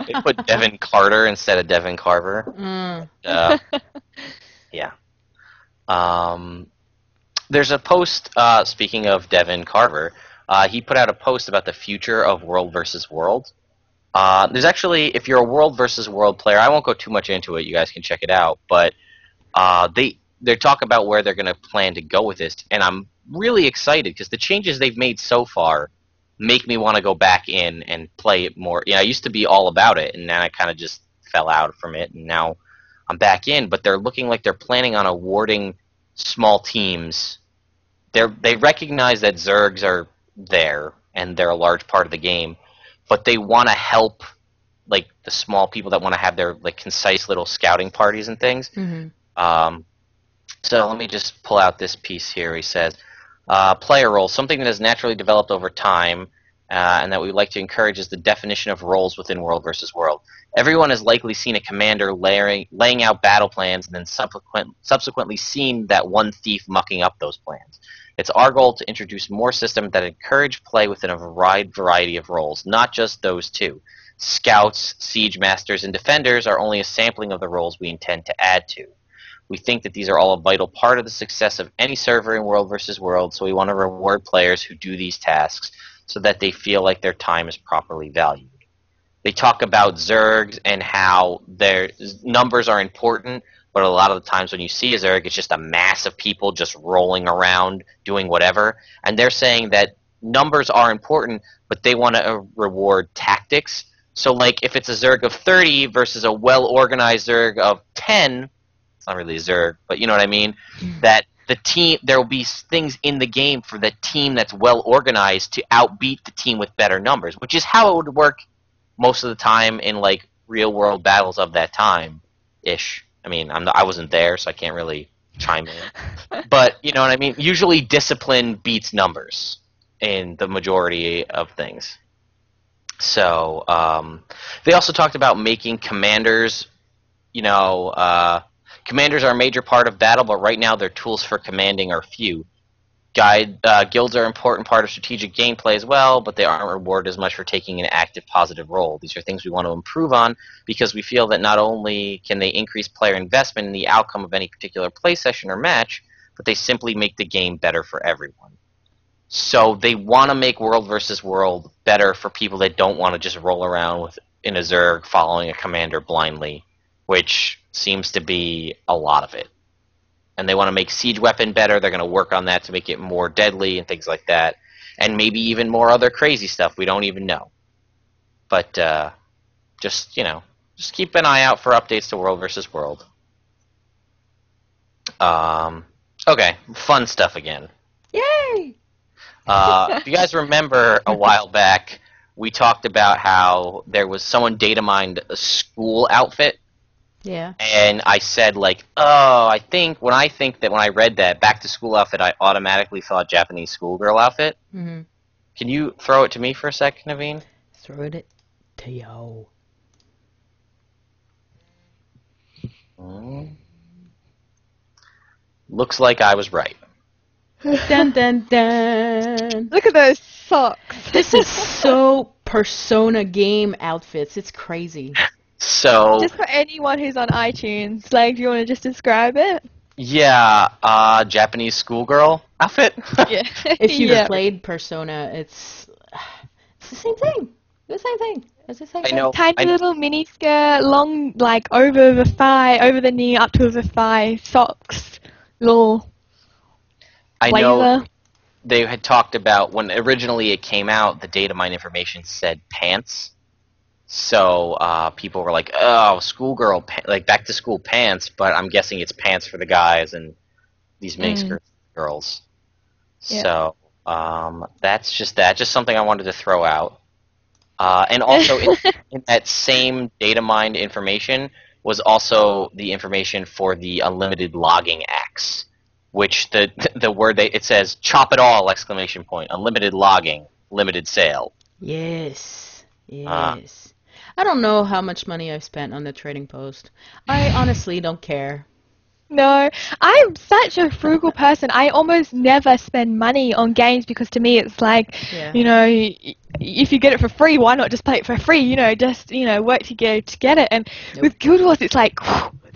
They put Devin Carter instead of Devin Carver. Yeah. There's a post, speaking of Devin Carver, he put out a post about the future of World versus World. There's actually, if you're a World versus World player, I won't go too much into it, you guys can check it out, but they talk about where they're going to plan to go with this, and I'm really excited because the changes they've made so far make me want to go back in and play it more. I used to be all about it, and then I kind of just fell out from it, and now I'm back in, but they're looking like they're planning on awarding small teams. They recognize that Zergs are there and they're a large part of the game, but they want to help like the small people that want to have their like concise little scouting parties and things. So let me just pull out this piece here. He says, player roles, something that has naturally developed over time and that we would like to encourage is the definition of roles within World versus World. Everyone has likely seen a commander laying out battle plans and then subsequently seen that one thief mucking up those plans. It's our goal to introduce more systems that encourage play within a wide variety of roles, not just those 2. Scouts, siege masters, and defenders are only a sampling of the roles we intend to add to. We think that these are all a vital part of the success of any server in World versus World, so we want to reward players who do these tasks so that they feel like their time is properly valued. They talk about Zergs and how their numbers are important, but a lot of the times when you see a Zerg, it's just a mass of people just rolling around doing whatever. And they're saying that numbers are important, but they want to reward tactics. So, like, if it's a Zerg of 30 versus a well-organized Zerg of 10, it's not really a Zerg, but you know what I mean, that the team, there will be things in the game for the team that's well-organized to outbeat the team with better numbers, which is how it would work most of the time in, like, real-world battles of that time-ish. I mean, I wasn't there, so I can't really chime in. But, you know what I mean? Usually discipline beats numbers in the majority of things. So, they also talked about making commanders, commanders are a major part of battle, but right now their tools for commanding are few. Guilds are an important part of strategic gameplay as well, but they aren't rewarded as much for taking an active, positive role. These are things we want to improve on because we feel that not only can they increase player investment in the outcome of any particular play session or match, but they simply make the game better for everyone. So they want to make World versus World better for people that don't want to just roll around in a Zerg following a commander blindly, which seems to be a lot of it. And they want to make Siege Weapon better. They're going to work on that to make it more deadly and things like that. And maybe even more other crazy stuff we don't even know. But just keep an eye out for updates to World versus World. Okay, fun stuff again. Yay! If you guys remember a while back, we talked about how there was someone data mined a school outfit. Yeah. And I said, like, when I read that back to school outfit, I automatically thought Japanese schoolgirl outfit. Mm-hmm. Can you throw it to me for a sec, Naveen? Throw it to yo. Looks like I was right. Dun dun dun. Look at those socks. This is so Persona game outfits. It's crazy. So just for anyone who's on iTunes, like, do you want to just describe it? Yeah, Japanese schoolgirl outfit. Yeah. If you've Yeah. played Persona, it's the same thing. The same thing. It's the same I thing. know. Tiny little mini skirt, long, like over the thigh, over the knee, up to the thigh, socks, little I know blazer. they had talked about when originally it came out, the data mine information said pants. So people were like, "Oh, schoolgirl, like back to school pants," but I'm guessing it's pants for the guys and these miniskirts for the girls. Yeah. So that's just that. Just something I wanted to throw out. And also, in that same data mined information was also the information for the unlimited logging axe, which the word it says "chop it all!" exclamation point, unlimited logging, limited sale. Yes. Uh, Yes. I don't know how much money I've spent on the trading post. I honestly don't care. No, I'm such a frugal person. I almost never spend money on games because to me it's like, Yeah. you know, if you get it for free, why not just play it for free? You know, just, you know, work to get it. And Nope. with Guild Wars, it's like,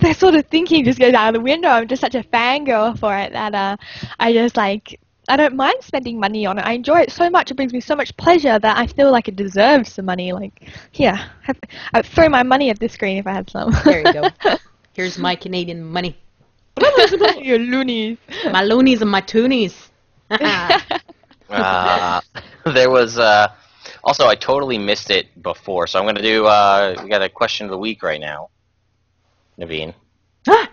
that sort of thinking just goes out of the window. I'm just such a fangirl for it that I just like, I don't mind spending money on it. I enjoy it so much. It brings me so much pleasure that I feel like it deserves some money. Like, yeah, I'd throw my money at this screen if I had some. There you go. Here's my Canadian money. Your loonies. My loonies and my toonies. there was also I totally missed it before, so I'm gonna do. We got a question of the week right now, Naveen. Ah!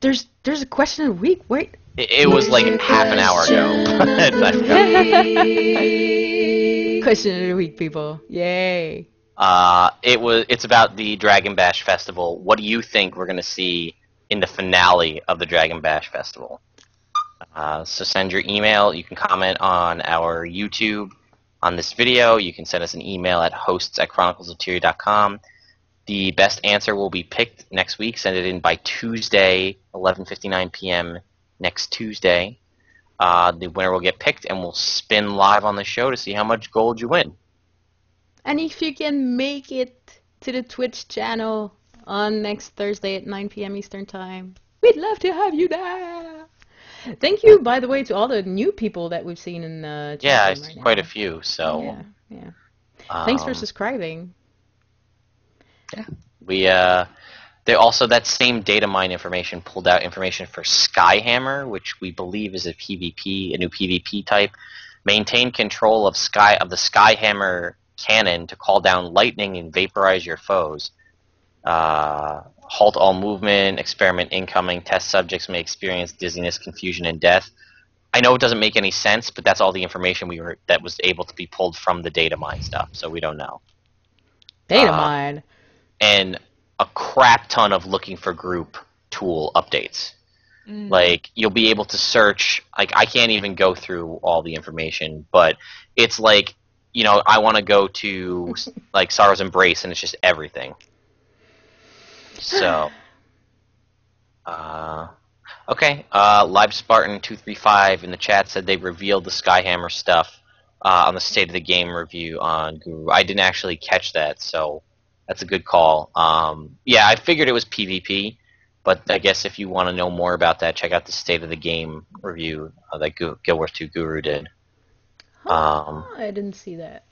There's a question of the week. Wait. It was like half an hour ago. I forgot. Question of the week, people. Yay. It's about the Dragon Bash Festival. What do you think we're gonna see in the finale of the Dragon Bash Festival? So send your email. You can comment on our YouTube on this video. You can send us an email at hosts@chroniclesoftyria.com. The best answer will be picked next week. Send it in by Tuesday, 11:59 p.m. next Tuesday. The winner will get picked, and we'll spin live on the show to see how much gold you win. And if you can make it to the Twitch channel on next Thursday at 9 p.m. Eastern Time, we'd love to have you there. Thank you, by the way, to all the new people that we've seen in the chat Yeah, room it's right quite now. a few. So Yeah. Thanks for um, subscribing. we they also that same data mine information pulled out information for Skyhammer, which we believe is a new PvP type. Maintain control of the Skyhammer cannon to call down lightning and vaporize your foes. Halt all movement, experiment incoming, test subjects may experience dizziness, confusion, and death. I know it doesn't make any sense, but that's all the information that was able to be pulled from the data mine stuff, so we don't know. Data mine. And a crap ton of looking for group tool updates. Like, you'll be able to search, like, I can't even go through all the information, but it's like, you know, I want to go to, like, Sorrow's Embrace, and it's just everything. So, okay, Live Spartan 235 in the chat said they revealed the Skyhammer stuff on the State of the Game review on Guru. I didn't actually catch that, so that's a good call. Yeah, I figured it was PvP, but I guess if you want to know more about that, check out the State of the Game review that Guild Wars 2 Guru did. I didn't see that.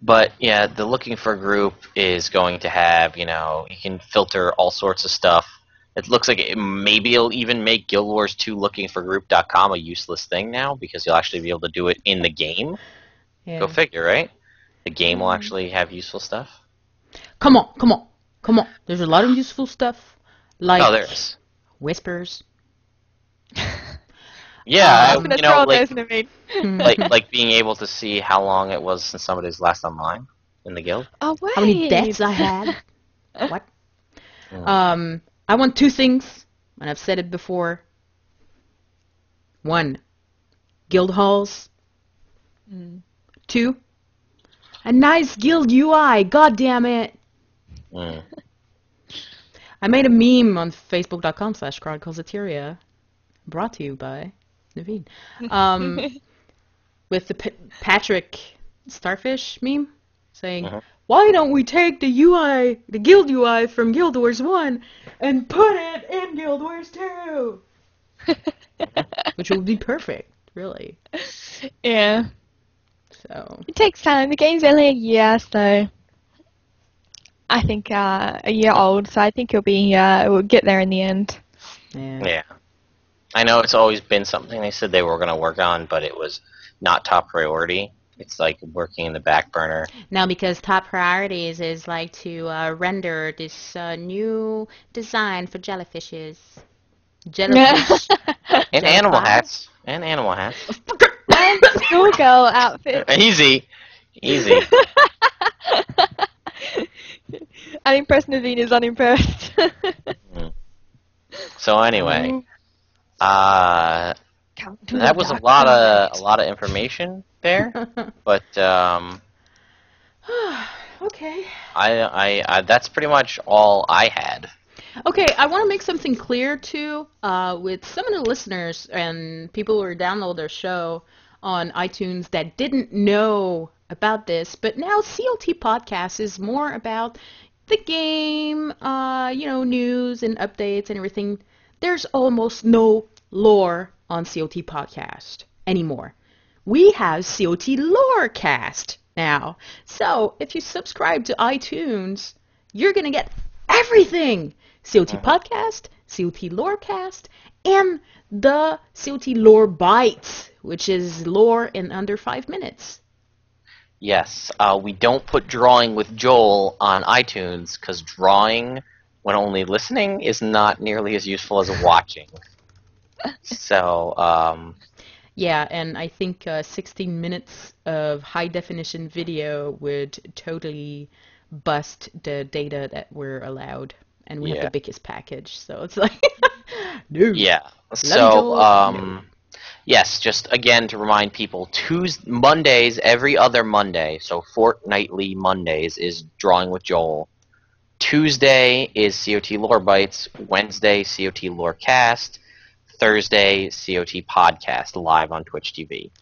But yeah, the looking for group is going to have, you know, you can filter all sorts of stuff. It looks like maybe it'll even make Guild Wars 2 lookingforgroup.com a useless thing now, because you'll actually be able to do it in the game. Yeah. Go figure, right? The game will actually have useful stuff. Come on. There's a lot of useful stuff, like Oh, there's. whispers. Yeah, I'm gonna you throw know, all like, those in a vein. like being able to see how long it was since somebody's last online in the guild. Oh, wait. How many deaths I had? What? I want two things, and I've said it before. 1, guild halls. 2, a nice guild UI. God damn it! Mm. I made a meme on facebook.com/chroniclesoftyria, brought to you by Naveen, with the Patrick Starfish meme saying, why don't we take the UI, the Guild UI from Guild Wars 1 and put it in Guild Wars 2? Which would be perfect, really. Yeah. So It takes time. The game's only a year, so I think a year old. So I think we'll get there in the end. Yeah. I know it's always been something they said they were going to work on, but it was not top priority. It's like working in the back burner. Now, because top priorities is like to render this new design for jellyfishes. Jellyfish. And animal hats. And animal hats. And schoolgirl outfit. Easy. Easy. Unimpressed Naveen is unimpressed. So anyway, Come to that the was a dark lot side. of information there, but okay. I that's pretty much all I had. Okay, I want to make something clear too, with some of the listeners and people who download their show on iTunes that didn't know about this, but now COT Podcast is more about the game, news and updates and everything. There's almost no lore on COT Podcast anymore. We have COT Lorecast now. So if you subscribe to iTunes, you're going to get everything. COT Podcast, COT Lorecast, and the COT Lore Bites, which is lore in under 5 minutes. Yes, we don't put drawing with Joel on iTunes because drawing, when only listening, is not nearly as useful as watching. So, Yeah, and I think 16 minutes of high-definition video would totally bust the data that we're allowed. And we have Yeah. the biggest package, so it's like, no. yeah. Joel. So, yes, just again to remind people, Mondays, every other Monday, so fortnightly Mondays, is Drawing with Joel. Tuesday is COT Lore Bites. Wednesday, COT Lorecast. Thursday, COT Podcast, live on Twitch TV.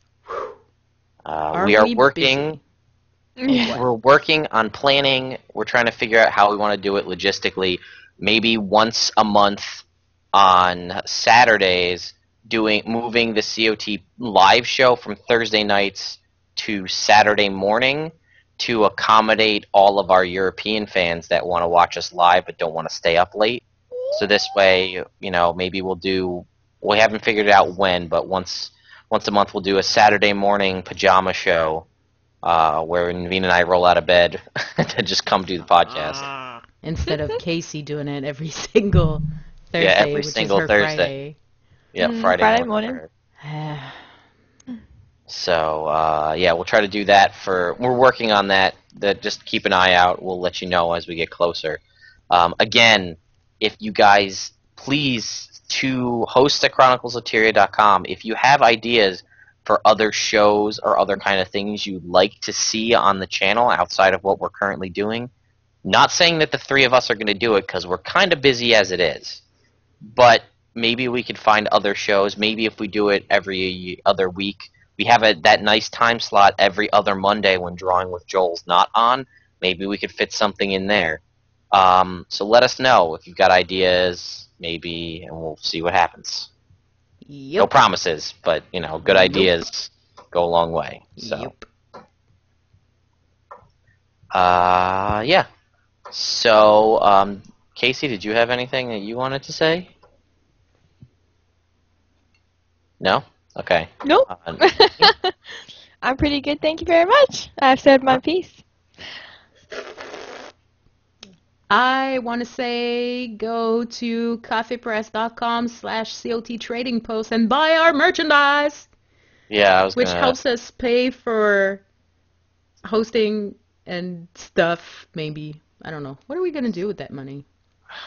We are working. We're working on planning. We're trying to figure out how we want to do it logistically. Maybe once a month on Saturdays, moving the COT live show from Thursday nights to Saturday morning to accommodate all of our European fans that want to watch us live but don't want to stay up late. So this way, maybe we haven't figured out when, but once a month we'll do a Saturday morning pajama show where Naveen and I roll out of bed to just come do the podcast. Instead of Kaysee doing it every single Thursday, Yeah, every which single is her Thursday. Friday. Yeah, Friday morning. So, we'll try to do that we're working on that. Just keep an eye out. We'll let you know as we get closer. Again, if you guys, please, to host at chroniclesoftyria.com, if you have ideas for other shows or other kind of things you'd like to see on the channel outside of what we're currently doing, not saying that the three of us are going to do it because we're kind of busy as it is, but maybe we could find other shows. Maybe if we do it every other week, we have that nice time slot every other Monday when Drawing with Joel's not on. Maybe we could fit something in there. So let us know if you've got ideas, maybe, and we'll see what happens. Yep. No promises, but, good ideas go a long way. So. Yep. Yeah. So, Kaysee, did you have anything that you wanted to say? No? Okay. Nope. I'm pretty good, thank you very much. I've said my piece. I want to say go to cafepress.com/COT trading post and buy our merchandise, Yeah, I was which gonna... helps us pay for hosting and stuff, maybe. I don't know. What are we going to do with that money?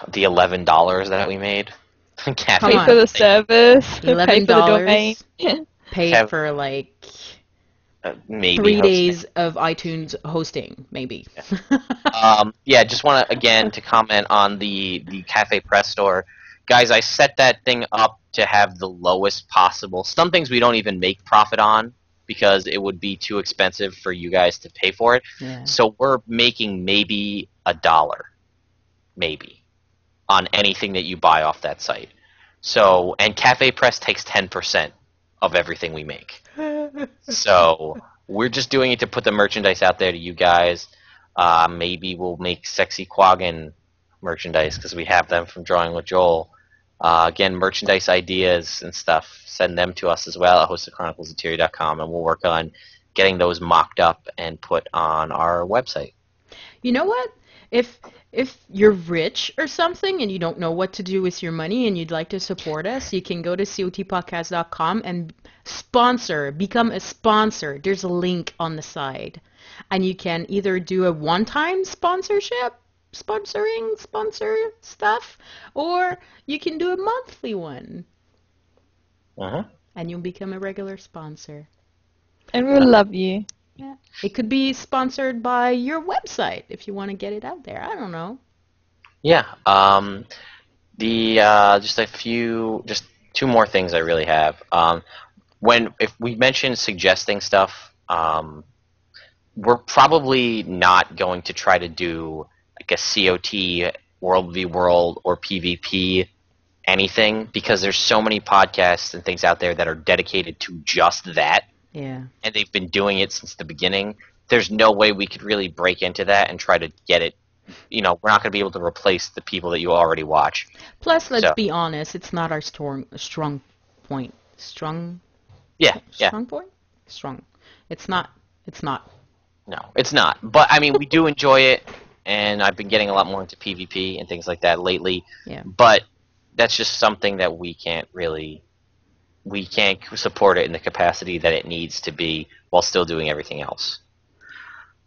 The $11 that we made. Come Pay on. for the service. Pay for the domain. $11 pay Kev- for like maybe 3 hosting. days of iTunes hosting, maybe. Yeah, just want to, again, to comment on the Cafe Press store. Guys, I set that thing up to have the lowest possible. Some things we don't even make profit on. because it would be too expensive for you guys to pay for it. Yeah. So we're making maybe $1, maybe, on anything that you buy off that site. So, and Cafe Press takes 10% of everything we make. So we're just doing it to put the merchandise out there to you guys. Maybe we'll make Sexy Quaggin merchandise because we have them from Drawing with Joel. Again, merchandise ideas and stuff, send them to us as well at hostofchroniclesoftyria.com, and we'll work on getting those mocked up and put on our website. You know what? If you're rich or something and you don't know what to do with your money and you'd like to support us, you can go to CoTPodcast.com and become a sponsor. There's a link on the side. And you can either do a one-time sponsor stuff, or you can do a monthly one. Uh-huh. And you'll become a regular sponsor. And we'll love you. Yeah. It could be sponsored by your website if you want to get it out there. I don't know. Yeah. Just two more things I really have. If we mentioned suggesting stuff, we're probably not going to try to do like a COT, World v World, or PvP anything, because there's so many podcasts and things out there that are dedicated to just that. Yeah. And they've been doing it since the beginning. There's no way we could really break into that and try to get it. We're not going to be able to replace the people that you already watch. Plus, let's be honest, it's not our strong point. Yeah. Strong point? Strong. It's not. No, it's not. But, I mean, we do enjoy it, and I've been getting a lot more into PvP and things like that lately. Yeah. But that's just something that we can't support it in the capacity that it needs to be while still doing everything else.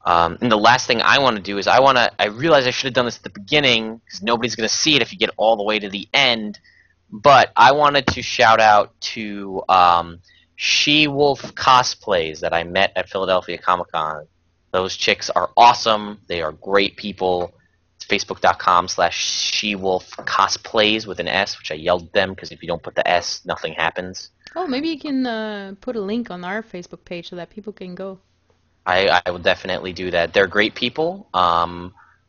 And the last thing I want to do is I realize I should have done this at the beginning because nobody's going to see it if you get all the way to the end, but I wanted to shout out to She-Wolf Cosplays that I met at Philadelphia Comic-Con. Those chicks are awesome. They are great people. It's facebook.com/She-Wolf Cosplays with an S, which I yelled at them because if you don't put the S, nothing happens. Oh, maybe you can put a link on our Facebook page so that people can go. I will definitely do that. They're great people.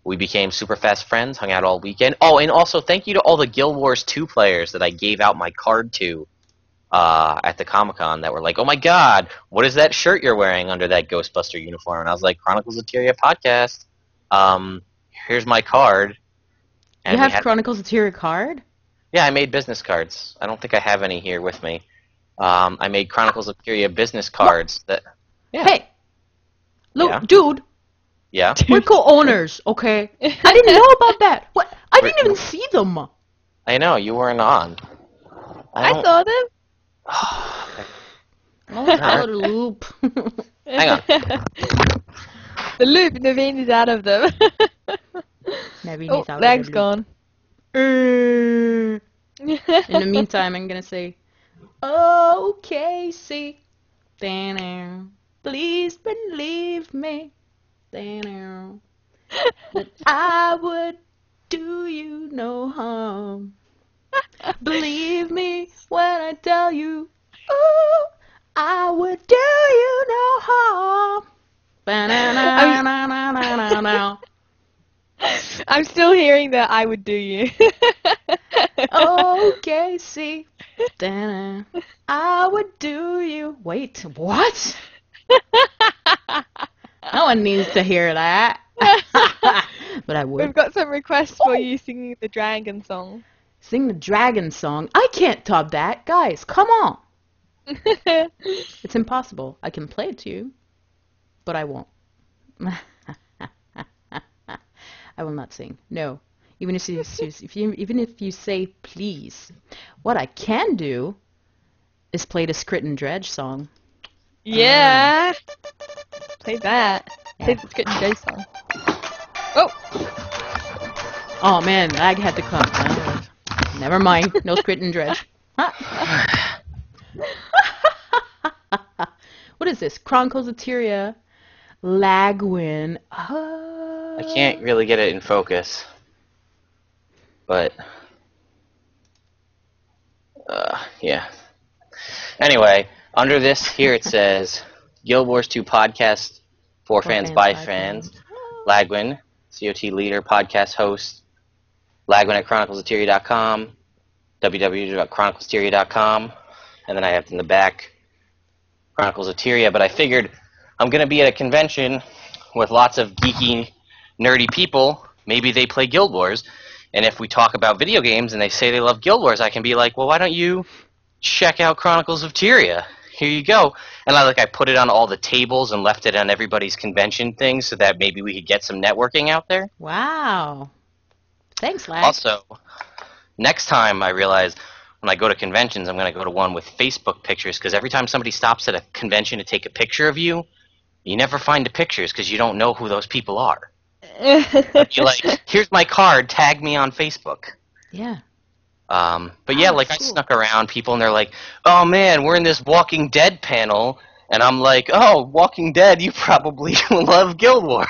We became super fast friends, hung out all weekend. Oh, and also thank you to all the Guild Wars 2 players that I gave out my card to at the Comic-Con that were like, oh my god, what is that shirt you're wearing under that Ghostbuster uniform? And I was like, Chronicles of Tyria podcast. Here's my card. And you have Chronicles of Tyria card? Yeah, I made business cards. I don't think I have any here with me. I made Chronicles of Tyria business cards. Yeah. Hey! Look, Yeah. dude! Yeah? We're co-owners, okay? I didn't know about that. What? I didn't even see them. I know, you weren't on. I saw them. Oh, out of the loop. Hang on. The loop, Naveen is out of them. Naveen is out leg's of the gone. loop. In the meantime, I'm gonna say, oh, Kaysee, please believe me, that I would do you no harm. Believe me when I tell you, ooh, I would do you no harm. I'm still hearing that I would do you. Oh, Kaysee, I would do you. Wait, what? No one needs to hear that. But I would. We've got some requests for you singing the dragon song. Sing the dragon song. I can't top that. Guys, come on. It's impossible. I can play it to you, but I won't. I will not sing. No. Even if you say please. What I can do is play the Skrit and Dredge song. Yeah. Play that. Play the Skrit and Dredge song. Oh. Oh man, I had to come. Never mind. No Skrit and Dredge. What is this? Chronicles of Tyria, Lagwyn. I can't really get it in focus. But, yeah. Anyway, under this, here it says, Guild Wars 2 podcast for fans by fans. Lagwyn, COT leader, podcast host. Lagwyn at chroniclesoftyria.com, www.chroniclesoftyria.com, and then I have in the back Chronicles of Tyria. But I figured I'm going to be at a convention with lots of geeky, nerdy people. Maybe they play Guild Wars, and if we talk about video games and they say they love Guild Wars, I can be like, well, why don't you check out Chronicles of Tyria? Here you go. And I put it on all the tables and left it on everybody's convention things so that maybe we could get some networking out there. Wow. Thanks, Lag. Also, next time I realize when I go to conventions, I'm going to go to one with Facebook pictures, because every time somebody stops at a convention to take a picture of you, you never find the pictures because you don't know who those people are. You're like, here's my card, tag me on Facebook. Yeah. But yeah, I snuck around people, and they're like, oh man, we're in this Walking Dead panel, and I'm like, oh, Walking Dead, you probably love Guild Wars.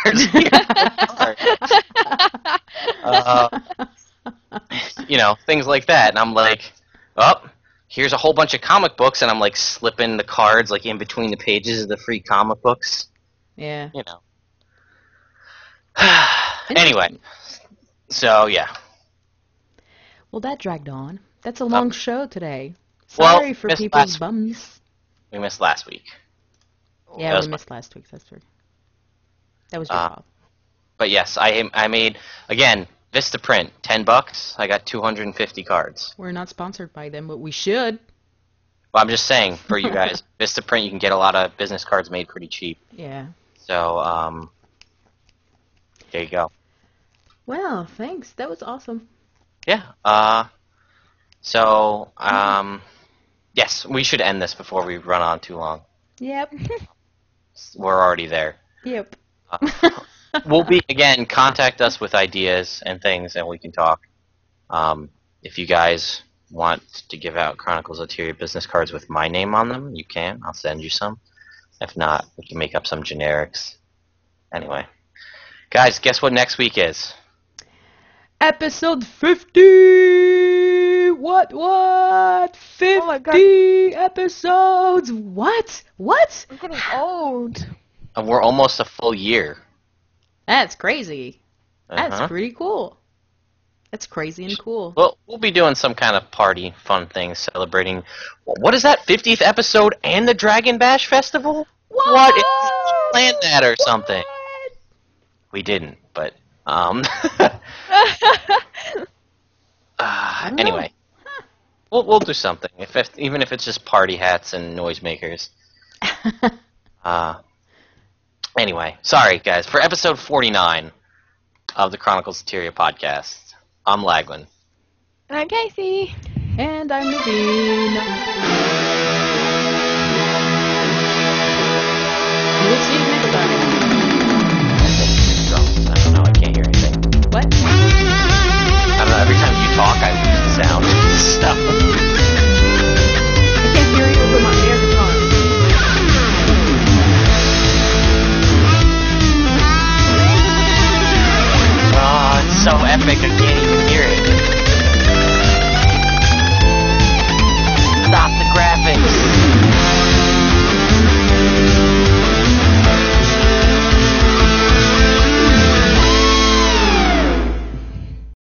Things like that, and I'm like, oh, here's a whole bunch of comic books, and I'm like slipping the cards in between the pages of the free comic books. Yeah. Anyway, so yeah. Well, that dragged on. That's a long show today. Well, Sorry for people's bums. We missed last week. Yeah, we missed last week. That's true. That was your fault. But yes, I made, again, Vistaprint, $10. I got 250 cards. We're not sponsored by them, but we should. Well, I'm just saying, for you guys, Vistaprint, you can get a lot of business cards made pretty cheap. Yeah. So, there you go. Well, thanks. That was awesome. Yeah. Yes, we should end this before we run on too long. Yep. We're already there. Yep. Again, contact us with ideas and things, and we can talk. If you guys want to give out Chronicles of Tyria business cards with my name on them, you can. I'll send you some. If not, we can make up some generics. Anyway. Guys, guess what next week is? Episode 50! What? 50 Oh my God. episodes! What? I'm getting old. And we're almost a full year. That's crazy. Uh-huh. That's pretty cool. That's crazy and cool. Well, we'll be doing some kind of party, fun thing, celebrating. What is that, 50th episode and the Dragon Bash Festival? What? If we planned that or something. We didn't, but anyway, we'll do something. Even if it's just party hats and noisemakers. Anyway, sorry guys. For episode 49 of the Chronicles of Tyria podcast, I'm Lagwyn. And I'm Kaysee. And I'm Naveen.